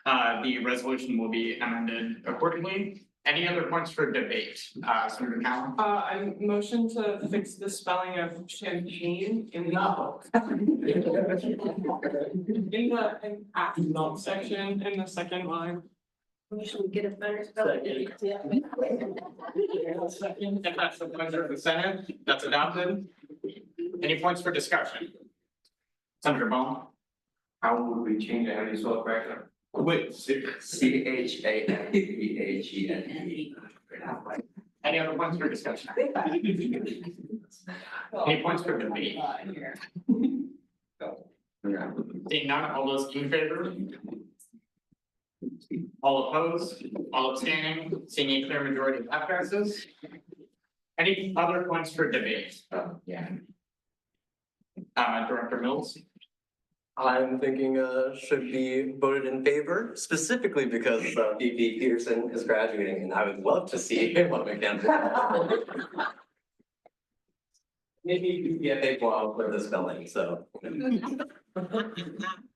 The resolution will be amended accordingly. Any other points for debate? Senator Cowan? I motion to fix the spelling of champagne in the. In the after section in the second line. We should get a better spelling. If that's the pleasure of the Senate, that's adopted. Any points for discussion? Senator Bone? How would we change it? How do you spell it correctly? Wait, CHAMPHEGENE. any other points for discussion? Any points for debate? Seeing none, all those in favor? All opposed, all abstaining, seeing a clear majority, that passes. Any other points for debate? Director Mills? I'm thinking should be voted in favor, specifically because VP Peterson is graduating and I would love to see him on the campus. Maybe you could get a blog for the spelling, so.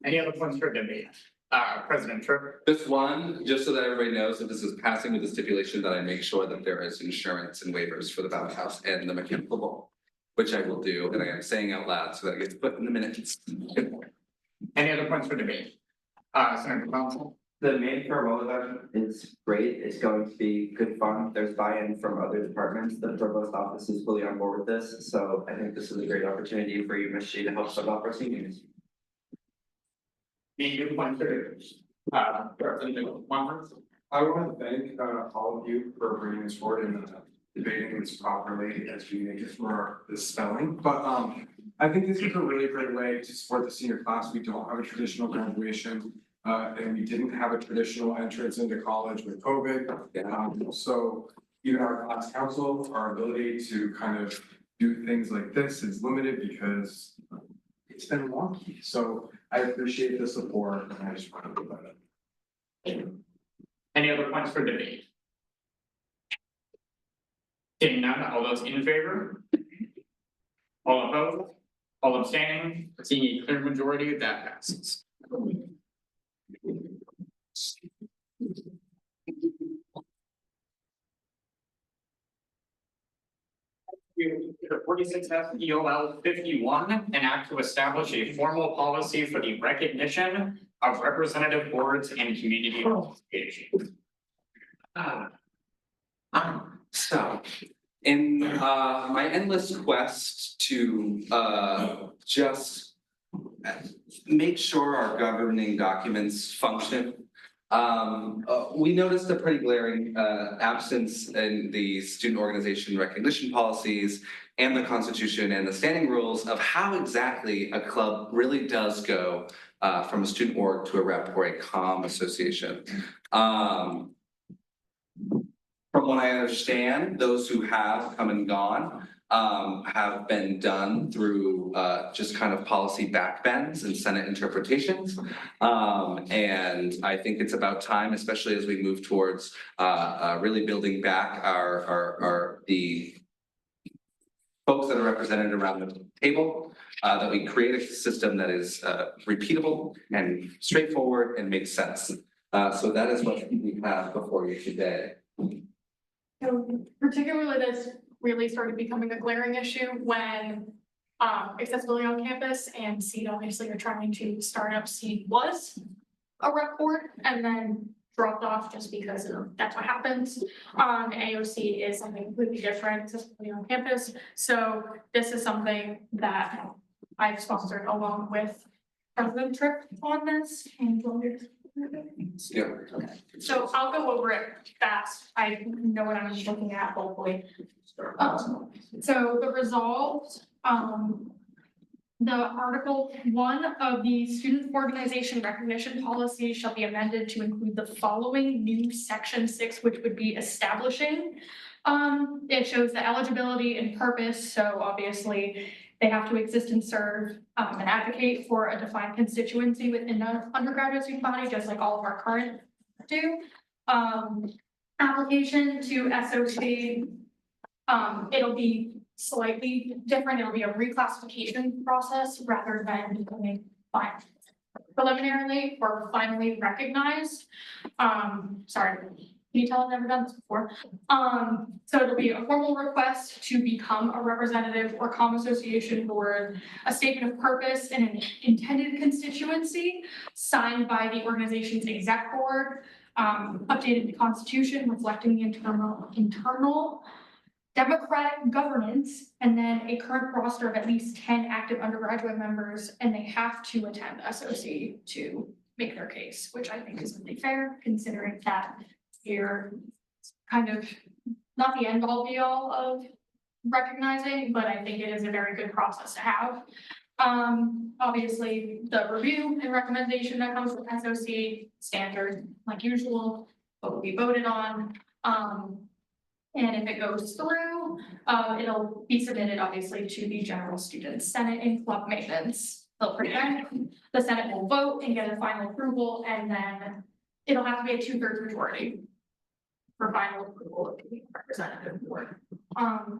Any other points for debate? President Tripp? Just one, just so that everybody knows that this is passing with the stipulation that I make sure that there is insurance and waivers for the ballot house and the mechanical ball, which I will do, and I am saying out loud so that it gets put in the minutes. Any other points for debate? Senator Council? The main farewell event is great. It's going to be good fun. There's buy-in from other departments. The provost office is fully on board with this, so I think this is a great opportunity for UMSG to help start off our seniors. Any points for President Monmouth? I want to thank all of you for bringing this forward and debating this properly as we make it for the spelling. But I think this is a really great way to support the senior class. We don't have a traditional graduation and we didn't have a traditional entrance into college with COVID. So even our class council, our ability to kind of do things like this is limited because it's been wonky. So I appreciate the support and I just want to put that up. Any other points for debate? Seeing none, all those in favor? All opposed? All abstaining? Seeing a clear majority, that passes. Forty-six FEOL 51, an act to establish a formal policy for the recognition of representative boards and community associations. So, in my endless quest to just make sure our governing documents function, we noticed a pretty glaring absence in the student organization recognition policies and the Constitution and the standing rules of how exactly a club really does go from a student org to a rep or a comm association. From what I understand, those who have come and gone have been done through just kind of policy backbends and Senate interpretations. And I think it's about time, especially as we move towards really building back the folks that are represented around the table, that we create a system that is repeatable and straightforward and makes sense. So that is what we have before you today. So particularly this really started becoming a glaring issue when accessibility on campus and SEED obviously are trying to start up. SEED was a rep board and then dropped off just because that's what happens. AOC is something completely different, accessibility on campus. So this is something that I've sponsored along with President Tripp on this. And yeah. Okay. So I'll go over it fast. I know what I'm looking at, hopefully. So the resolved, the Article 1 of the Student Organization Recognition Policy shall be amended to include the following new Section 6, which would be establishing. It shows the eligibility and purpose. So obviously they have to exist and serve and advocate for a defined constituency within the undergraduate student body, just like all of our current do. application to SOC. It'll be slightly different. It'll be a reclassification process rather than becoming final preliminarily or finally recognized. Sorry, can you tell I've never done this before? So it'll be a formal request to become a representative or common association board, a statement of purpose and an intended constituency signed by the organization's exec board, updated the constitution reflecting the internal democratic governance, and then a current roster of at least 10 active undergraduate members, and they have to attend SOC to make their case, which I think is really fair, considering that you're kind of not the end all be all of recognizing, but I think it is a very good process to have. Obviously, the review and recommendation that comes with SOC, standard like usual, what will be voted on. And if it goes through, it'll be submitted obviously to the General Student Senate and Club Maintenance. They'll present, the Senate will vote and get a final approval, and then it'll have to be a 2/3 majority for final approval of the representative board.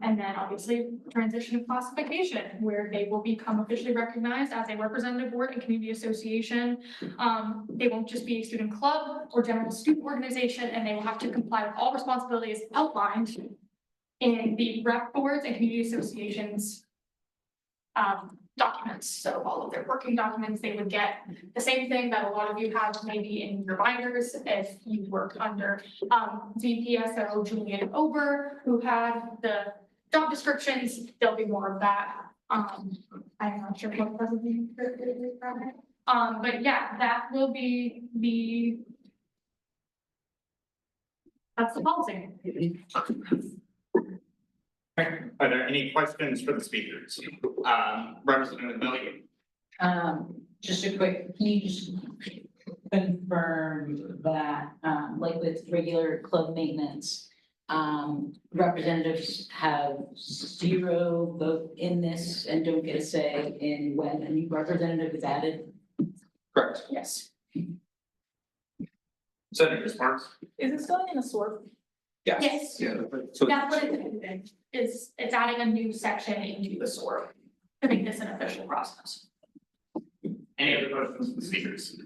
And then obviously transition of classification, where they will become officially recognized as a representative board and community association. They won't just be a student club or general student organization, and they will have to comply with all responsibilities outlined in the rep boards and community associations documents. So all of their working documents, they would get the same thing that a lot of you have maybe in your binders if you work under VPSO Julian Ober, who had the job descriptions. There'll be more of that. I'm not sure what presentation is from it. But yeah, that will be that's the policy. Are there any questions for the speakers? Representative Milligan. Just a quick, can you just confirm that, like with regular club maintenance, representatives have 0 vote in this and don't get a say in when a new representative is added? Correct. Yes. Senator Sparks. Is this going in the SORP? Yes. Yeah. That's what it's adding a new section into the SOR to make this an official process. Any other questions from the speakers?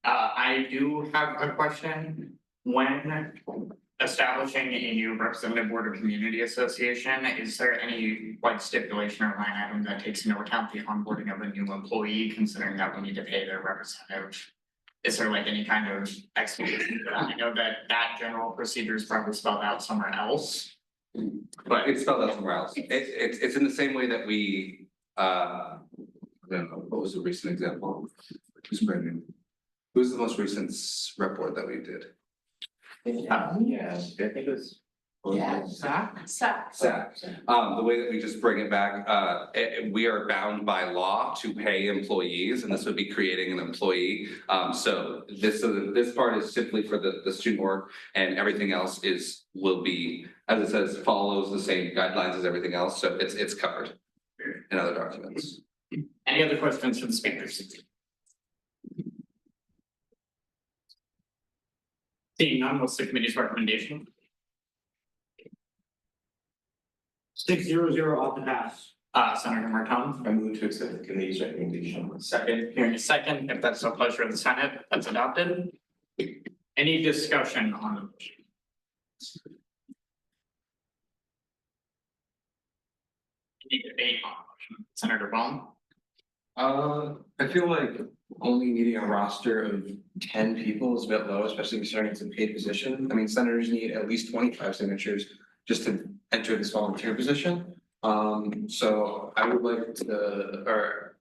I do have a question. When establishing a new representative board or community association, is there any like stipulation or line item that takes into account the onboarding of a new employee, considering that we need to pay their representative? Is there like any kind of explanation for that? I know that general procedure is probably spelled out somewhere else. But It's spelled out somewhere else. It's in the same way that we, I don't know, what was the recent example? Who's brand new? Who's the most recent rep board that we did? Yeah, I think it was. SAC. SAC. The way that we just bring it back, we are bound by law to pay employees, and this would be creating an employee. So this part is simply for the student work, and everything else will be, as it says, follows the same guidelines as everything else, so it's covered in other documents. any other questions from the speakers? Seeing none, what's the committee's recommendation? 6-0-0 off the pass. Senator Martone. I move to accept the committee's recommendation. Second. Hearing a second, if that's the pleasure of the Senate, that's adopted. Any discussion on the motion? Any debate on the motion? Senator Bone? I feel like only needing a roster of 10 people is a bit low, especially considering it's a paid position. I mean, senators need at least 25 signatures just to enter this volunteer position. So I would like to,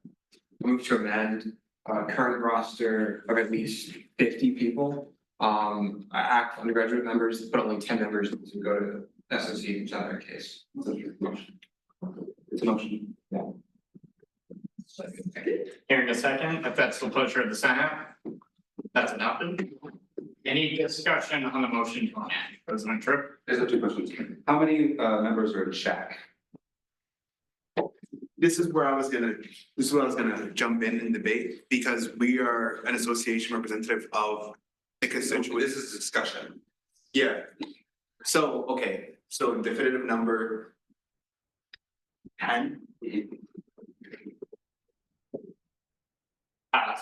move to amend current roster of at least 50 people. Act undergraduate members, but only 10 members to go to SOC, which is not their case. It's a motion. Yeah. Hearing a second, if that's the pleasure of the Senate, that's adopted. Any discussion on the motion to amend? President Tripp? There's 2 questions. How many members are in check? This is where I was gonna jump in and debate, because we are an association representative of This is discussion. Yeah. So, okay, so definitive number 10.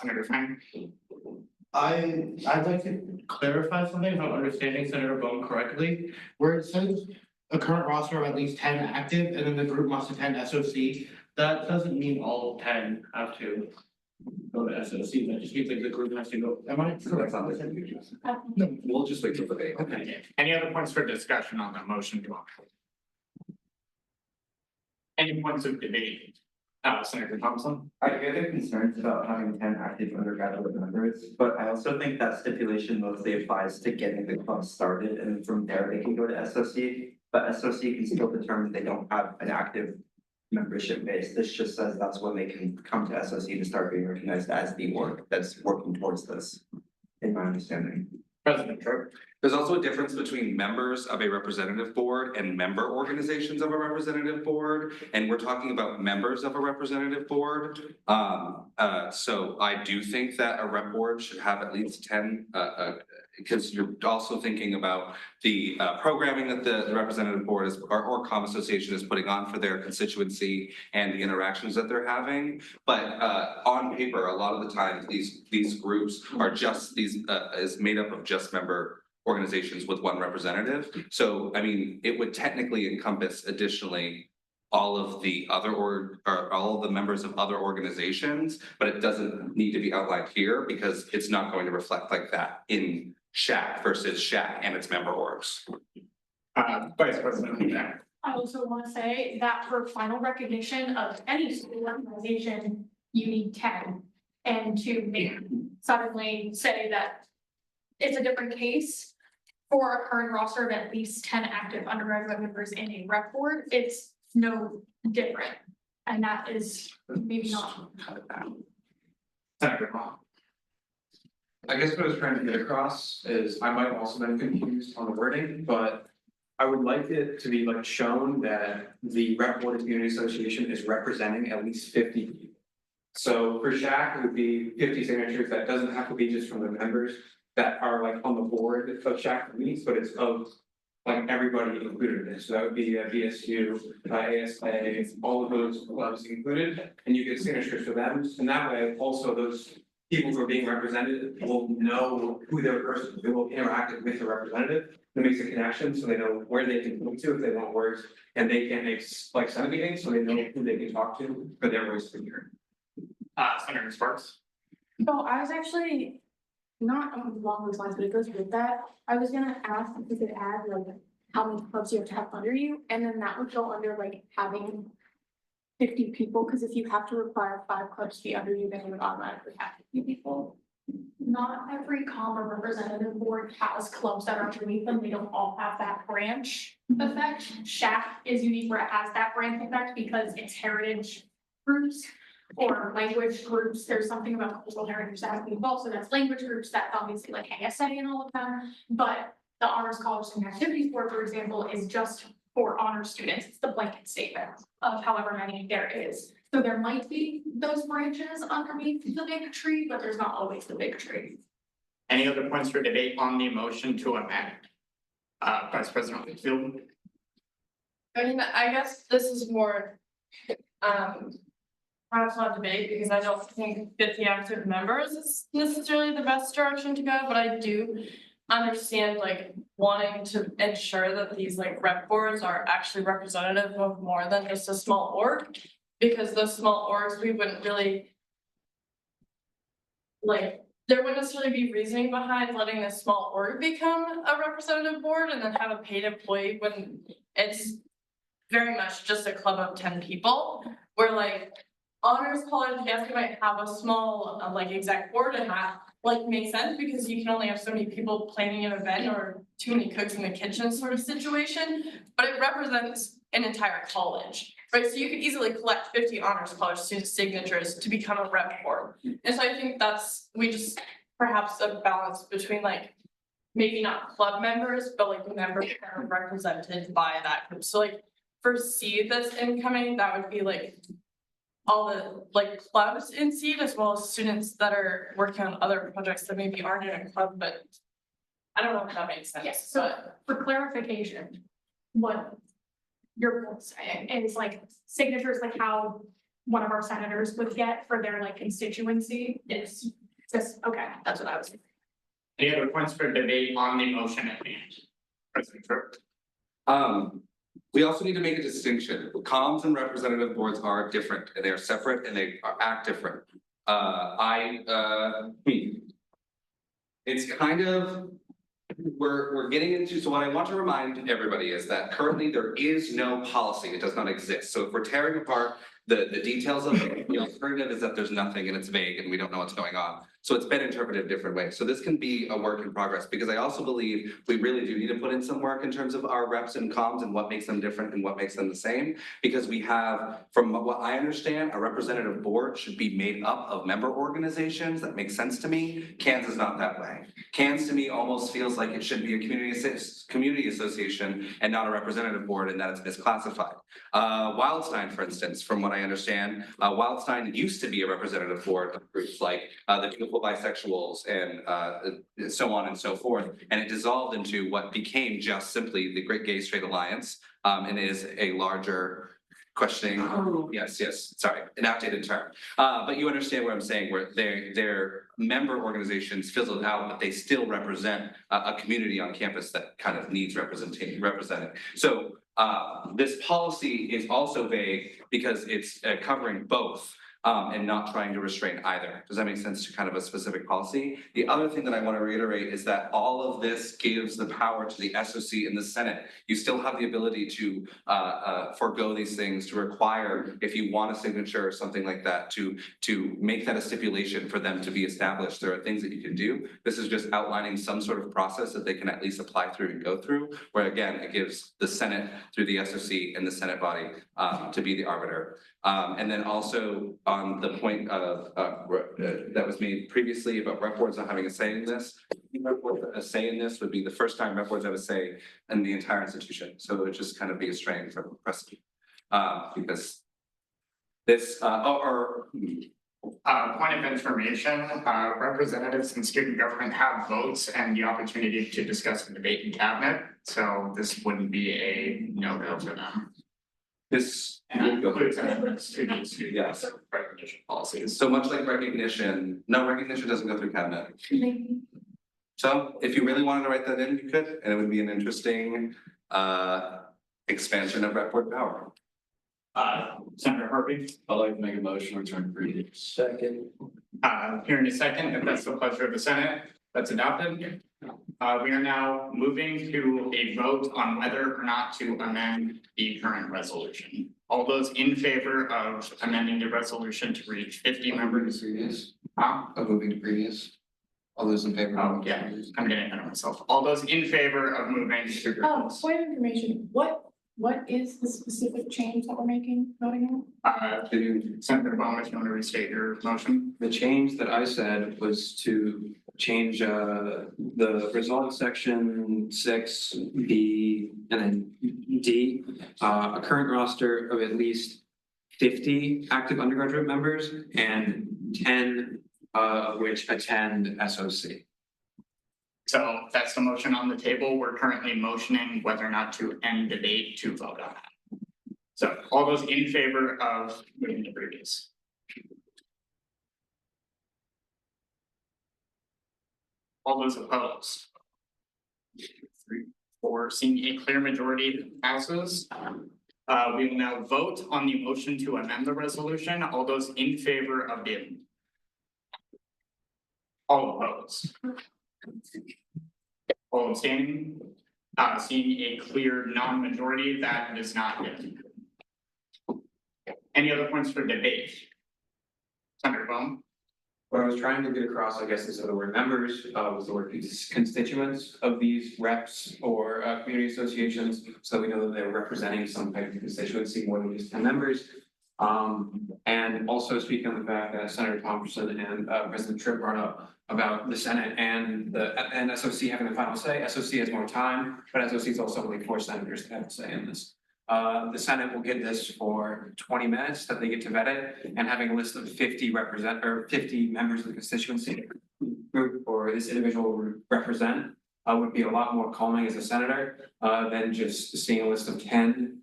Senator Friend. I'd like to clarify something, if I'm understanding Senator Bone correctly, where it says a current roster of at least 10 active, and then the group must attend SOC. That doesn't mean all 10 have to go to SOC, that just means like the group has to go, am I correct? No, we'll just wait till the day. Okay, any other points for discussion on the motion to offer? Any points of debate? Senator Thompson? I get the concerns about having 10 active undergraduate members, but I also think that stipulation mostly applies to getting the club started, and from there they can go to SOC. But SOC can still determine they don't have an active membership base. This just says that's when they can come to SOC to start being recognized as the org that's working towards this, in my understanding. President Trump. There's also a difference between members of a representative board and member organizations of a representative board. And we're talking about members of a representative board. So I do think that a rep board should have at least 10, because you're also thinking about the programming that the representative board is, or comm association is putting on for their constituency and the interactions that they're having. But on paper, a lot of the time, these groups are just is made up of just member organizations with one representative. So, I mean, it would technically encompass additionally all of the other or all of the members of other organizations, but it doesn't need to be outlined here because it's not going to reflect like that in SHAC versus SHAC and its member orgs. Vice President. I also want to say that for final recognition of any school organization, you need 10. And to suddenly say that it's a different case for a current roster of at least 10 active undergraduate members in a rep board, it's no different. And that is maybe not. Senator Long. I guess what I was trying to get across is I might also been confused on the wording, but I would like it to be like shown that the rep board of community association is representing at least 50 people. So for SHAC, it would be 50 signatures. That doesn't have to be just from the members that are like on the board of SHAC meetings, but it's of like everybody included in this. So that would be BSU, ASA, all of those clubs included, and you get signatures for them. And that way, also those people who are being represented will know who their person, they will interact with the representative. That makes a connection, so they know where they can go to if they want words, and they can make like Senate meetings, so they know who they can talk to for their voice to be heard. Senator Sparks. So I was actually not along those lines, but it goes with that. I was gonna ask if you could add like how many clubs you have to have under you, and then that would go under like having 50 people, because if you have to require 5 clubs to be under you, then you would automatically have 50 people. Not every comm or representative board has clubs that are underneath them. They don't all have that branch effect. SHAC is unique where it has that branch effect because it's heritage groups or language groups. There's something about cultural heritage that has to be involved. So that's language groups, that's obviously like ASA and all of them. But the Honors College Student Activities Board, for example, is just for honor students. It's the blanket statement of however many there is. So there might be those branches underneath the big tree, but there's not always the big tree. Any other points for debate on the motion to amend? Vice President Whitfield. I mean, I guess this is more, perhaps not debate, because I don't think 50 active members is necessarily the best direction to go, but I do understand like wanting to ensure that these like rep boards are actually representative of more than just a small org. Because those small orgs, we wouldn't really like, there wouldn't necessarily be reasoning behind letting this small org become a representative board and then have a paid employee when it's very much just a club of 10 people. Where like honors college, yes, you might have a small like exec board, and that like makes sense because you can only have so many people planning an event or too many cooks in the kitchen sort of situation, but it represents an entire college. Right, so you could easily collect 50 honors college student signatures to become a rep board. And so I think we just perhaps a balance between like, maybe not club members, but like members that are represented by that group. So like for seed that's incoming, that would be like all the like clubs in seed as well as students that are working on other projects that maybe aren't in a club, but I don't know if that makes sense. Yes, so for clarification, what you're both saying is like signatures, like how one of our senators would get for their like constituency. Yes. Just, okay, that's what I was. Any other points for debate on the motion at hand? President Tripp. We also need to make a distinction. Comms and representative boards are different and they are separate and they act different. It's kind of, we're getting into, so what I want to remind everybody is that currently there is no policy, it does not exist. So if we're tearing apart the details of it, the alternative is that there's nothing and it's vague and we don't know what's going on. So it's been interpreted different ways. So this can be a work in progress because I also believe we really do need to put in some work in terms of our reps and comms and what makes them different and what makes them the same. Because we have, from what I understand, a representative board should be made up of member organizations. That makes sense to me. CANS is not that way. CANS to me almost feels like it should be a community association and not a representative board, and that it's misclassified. Wildstein, for instance, from what I understand, Wildstein used to be a representative board of groups like the Beautiful Bisexuals and so on and so forth. And it dissolved into what became just simply the Great Gay Straight Alliance, and is a larger questioning. Yes, sorry, an outdated term. But you understand what I'm saying, where their member organizations fizzled out, but they still represent a community on campus that kind of needs representing. So this policy is also vague because it's covering both. And not trying to restrain either. Does that make sense to kind of a specific policy? The other thing that I want to reiterate is that all of this gives the power to the SOC and the Senate. You still have the ability to forego these things, to require, if you want a signature or something like that, to make that a stipulation for them to be established. There are things that you can do. This is just outlining some sort of process that they can at least apply through and go through, where again, it gives the Senate through the SOC and the Senate body to be the arbiter. And then also on the point of that was made previously about rep boards not having a say in this. A say in this would be the first time rep boards have a say in the entire institution. So it would just kind of be a strain from precedent. Because this Point of information, representatives in student government have votes and the opportunity to discuss and debate in cabinet. So this wouldn't be a no-go for them. This includes amendments to these recognition policies. So much like recognition, no, recognition doesn't go through cabinet. So if you really wanted to write that in, you could, and it would be an interesting expansion of rep board power. Senator Harvey. I'd like to make a motion to return to previous. Second. Here in a second, if that's the pleasure of the Senate, that's adopted. We are now moving to a vote on whether or not to amend the current resolution. All those in favor of amending the resolution to reach 50 members. Of moving to previous. All those in favor? Oh, yeah, I'm getting ahead of myself. All those in favor of moving to. Point of information, what is the specific change that we're voting on? Senator Bowman, if you want to restate your motion. The change that I said was to change the result section 6B and then D, a current roster of at least 50 active undergraduate members and 10 of which attend SOC. So that's the motion on the table. We're currently motioning whether or not to end debate to vote on that. So all those in favor of moving to previous. All those opposed? 3, 4, seeing a clear majority passes. We will now vote on the motion to amend the resolution. All those in favor of the. All opposed. All abstaining. Seeing a clear non-majority, that is not it. Any other points for debate? Senator Bowman. What I was trying to get across, I guess, instead of the word members, was the word constituents of these reps or community associations, so we know that they're representing some type of constituency more than just 10 members. And also speaking on the fact that Senator Thompson and President Tripp brought up about the Senate and SOC having the final say. SOC has more time, but SOC is also only 4 senators that have a say in this. The Senate will get this for 20 minutes that they get to vet it, and having a list of 50 members of the constituency group or this individual represent would be a lot more calming as a senator, than just seeing a list of 10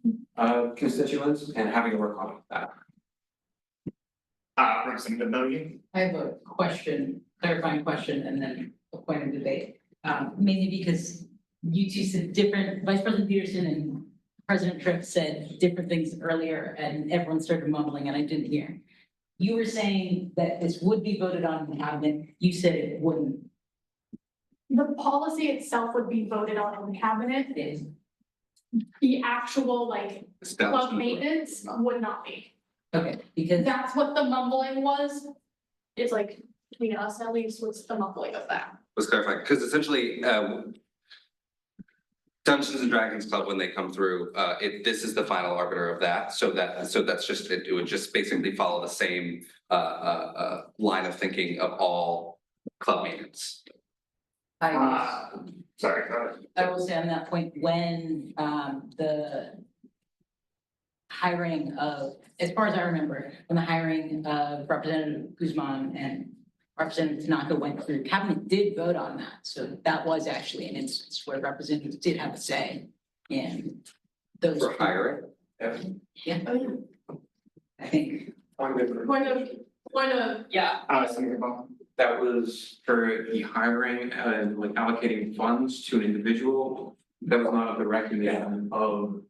constituents and having to work on that. Representative Bellion. I have a question, clarifying question, and then a point of debate. Mainly because you two said different, Vice President Peterson and President Tripp said different things earlier, and everyone started mumbling, and I didn't hear. You were saying that this would be voted on in cabinet, you said it wouldn't. The policy itself would be voted on in cabinet. The actual like club maintenance would not be. Okay, because That's what the mumbling was. It's like, between us at least, what's the mumbling of that? Was clarified, because essentially, Dungeons and Dragons Club, when they come through, this is the final arbiter of that, so that's just, it would just basically follow the same, line of thinking of all club maintenance. Sorry, go ahead. I will say on that point, when the hiring of, as far as I remember, when the hiring of Representative Guzman and Representative Tanaka went through, cabinet did vote on that. So that was actually an instance where representatives did have a say in those. For hiring? Yeah. I think. Point of, yeah. That was for the hiring and like allocating funds to an individual. That was not the recognition of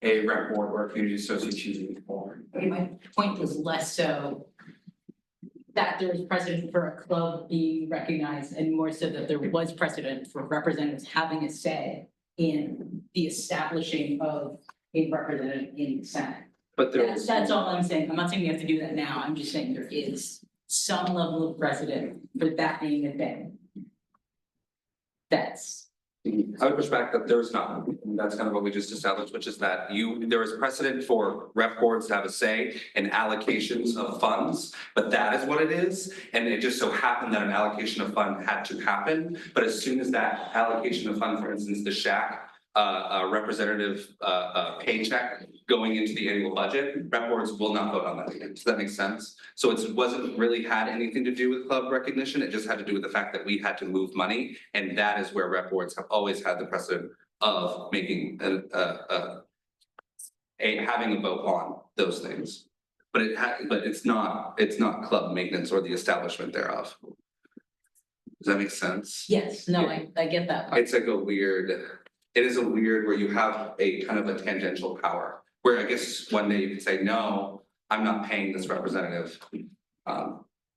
a rep board or a community association board. Okay, my point was less so that there was precedent for a club being recognized and more so that there was precedent for representatives having a say in the establishing of a representative in the Senate. But That's all I'm saying. I'm not saying you have to do that now. I'm just saying there is some level of precedent for that being a thing. That's. I would push back that there is not. That's kind of what we just established, which is that there is precedent for rep boards to have a say in allocations of funds, but that is what it is. And it just so happened that an allocation of fund had to happen. But as soon as that allocation of fund, for instance, the SHAC, representative paycheck going into the annual budget, rep boards will not vote on that again. Does that make sense? So it wasn't really had anything to do with club recognition. It just had to do with the fact that we had to move money, and that is where rep boards have always had the precedent of making having a vote on those things. But it's not club maintenance or the establishment thereof. Does that make sense? Yes, no, I get that part. It's like it is a weird where you have a kind of a tangential power, where I guess one day you could say, no, I'm not paying this representative.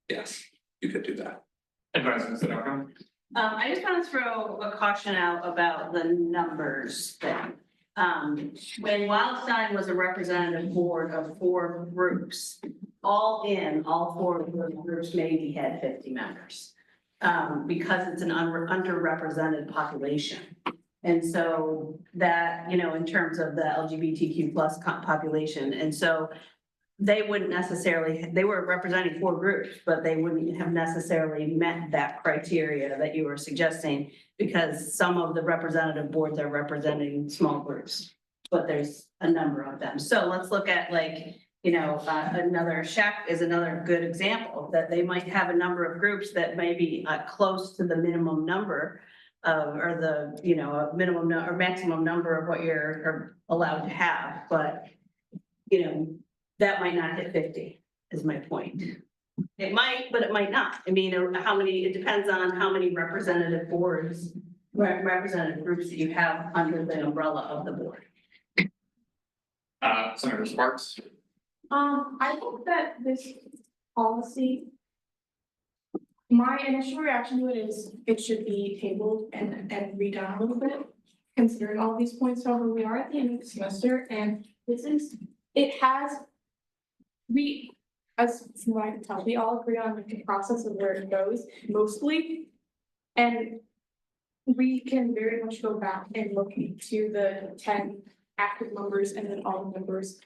Yes, you could do that. I just want to throw a caution out about the numbers thing. When Wildstein was a representative board of 4 groups, all 4 of those groups maybe had 50 members. Because it's an underrepresented population. And so that, in terms of the LGBTQ plus population, and so they wouldn't necessarily, they were representing 4 groups, but they wouldn't have necessarily met that criteria that you were suggesting, because some of the representative boards are representing small groups, but there's a number of them. So let's look at another SHAC is another good example, that they might have a number of groups that may be close to the minimum number or the, minimum or maximum number of what you're allowed to have, but, that might not hit 50 is my point. It might, but it might not. I mean, it depends on how many representative boards, representative groups that you have under the umbrella of the board. Senator Sparks. I think that this policy, my initial reaction to it is it should be tabled and redone a little bit, considering all these points. However, we are at the end of the semester, and as from what I can tell, we all agree on the process of where it goes mostly. And we can very much go back and look into the 10 active members and then all the members.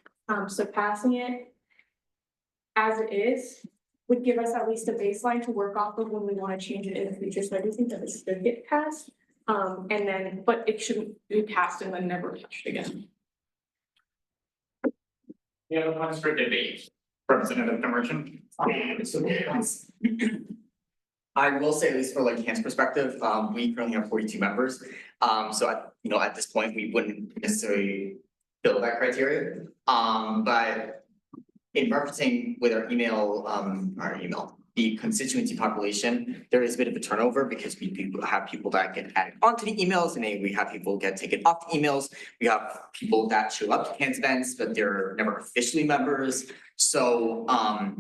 So passing it as it is would give us at least a baseline to work off of when we want to change it in the future. So I do think that this should get passed. But it shouldn't be passed and then never touched again. Any other points for debate? Representative Merchant. I will say, at least for like Hans perspective, we currently have 42 members. So at this point, we wouldn't necessarily fill that criteria. But in referencing with our email, the constituency population, there is a bit of a turnover because we have people that get added onto the emails and then we have people get taken off the emails. We have people that show up to Hans events, but they're never officially members. So I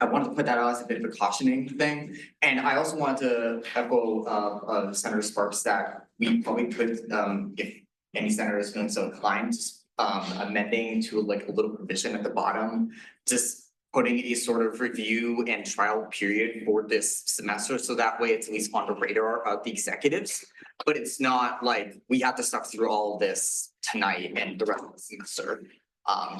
wanted to put that out as a bit of a cautioning thing. And I also wanted to echo Senator Sparks that we probably could, if any senator is feeling so inclined, amending to like a little provision at the bottom, just putting a sort of review and trial period for this semester, so that way it's at least on the radar of the executives. But it's not like we have to stuff through all of this tonight and the rest of the semester.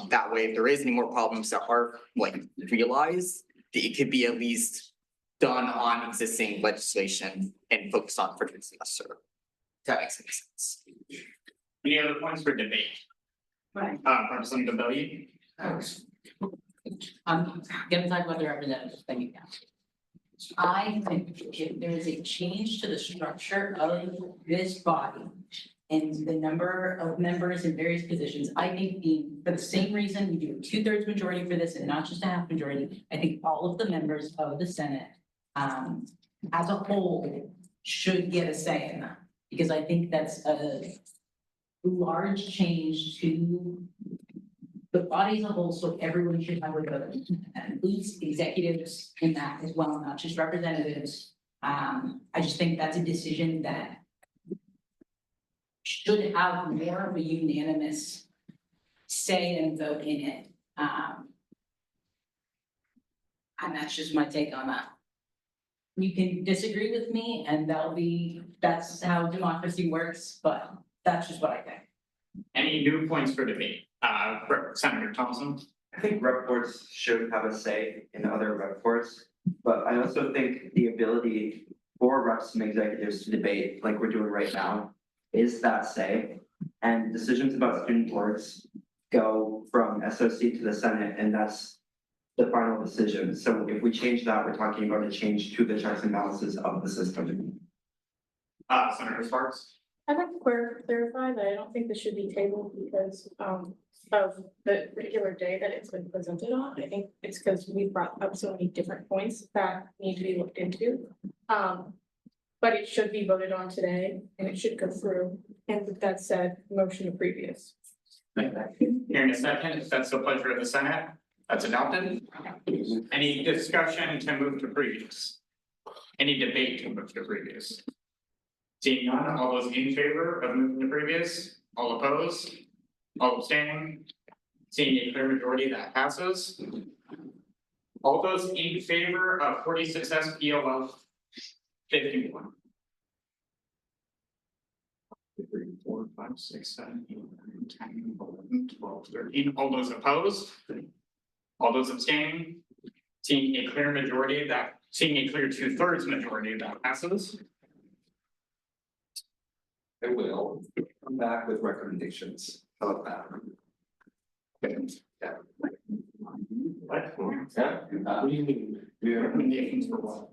That way, if there is any more problems that are like realized, it could be at least done on existing legislation and focused on for the semester. If that makes any sense. Any other points for debate? Right. Representative Belly? I'm gonna talk about the representatives, thank you. I think if there is a change to the structure of this body and the number of members in various positions, I think for the same reason we do a 2/3 majority for this and not just a half majority, I think all of the members of the Senate as a whole should get a say in that. Because I think that's a large change to the body as a whole, so everyone should have a vote. That includes executives in that as well, not just representatives. I just think that's a decision that should have more of a unanimous say and vote in it. And that's just my take on that. You can disagree with me and that's how democracy works, but that's just what I think. Any new points for debate? Senator Thompson? I think rep boards should have a say in other rep boards, but I also think the ability for reps and executives to debate like we're doing right now is that say. And decisions about student boards go from SOC to the Senate, and that's the final decision. So if we change that, we're talking about a change to the checks and balances of the system. Senator Sparks? I'd like to clarify that I don't think this should be tabled because of the particular day that it's been presented on. I think it's because we brought up so many different points that need to be looked into. But it should be voted on today and it should go through. And with that said, motion to previous. Hearing a second, if that's the pleasure of the Senate, that's adopted. Any discussion to move to previous? Any debate to move to previous? Seeing none, all those in favor of moving to previous, all opposed, all abstaining? Seeing a clear majority, that passes. All those in favor of 46 SPLF 51. 3, 4, 5, 6, 7, 8, 9, 10, 11, 12, 13. All those opposed? All those abstaining? Seeing a clear majority, seeing a clear 2/3 majority, that passes. I will come back with recommendations. How about that? Yeah. What do you mean? Recommendations for what?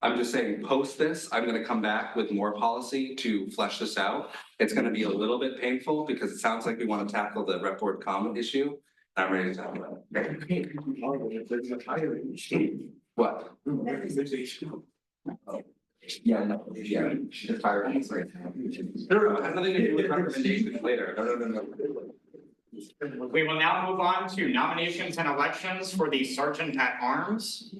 I'm just saying, post this, I'm gonna come back with more policy to flesh this out. It's gonna be a little bit painful because it sounds like we wanna tackle the rep board comment issue. I'm ready to talk about it. What? Yeah, no, yeah, the fire. No, it has nothing to do with recommendations later. No. We will now move on to nominations and elections for the Sergeant at Arms.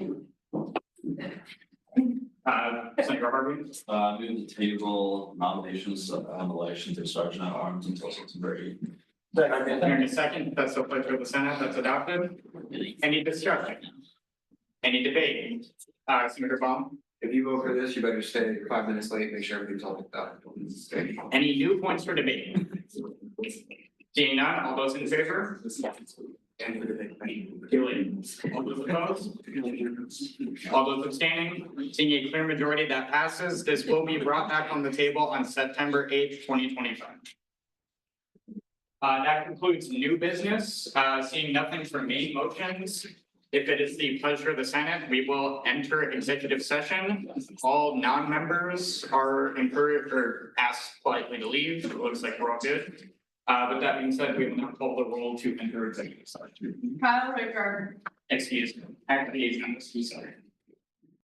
Senator Harvey? Move the table nominations and elections of Sergeant at Arms until September 8th. Hearing a second, that's the pleasure of the Senate, that's adopted. Any discussion? Any debate? Senator Baum? If you vote for this, you better stay 5 minutes late, make sure everything's all picked up. Any new points for debate? Seeing none, all those in favor? Julie, all those opposed? All those abstaining? Seeing a clear majority, that passes. This will be brought back on the table on September 8th, 2025. That concludes new business. Seeing nothing for main motions. If it is the pleasure of the Senate, we will enter executive session. All non-members are encouraged or asked politely to leave. It looks like we're all good. With that being said, we will now call the roll to enter executive session. Kyle Rickard, Excuse me, sorry.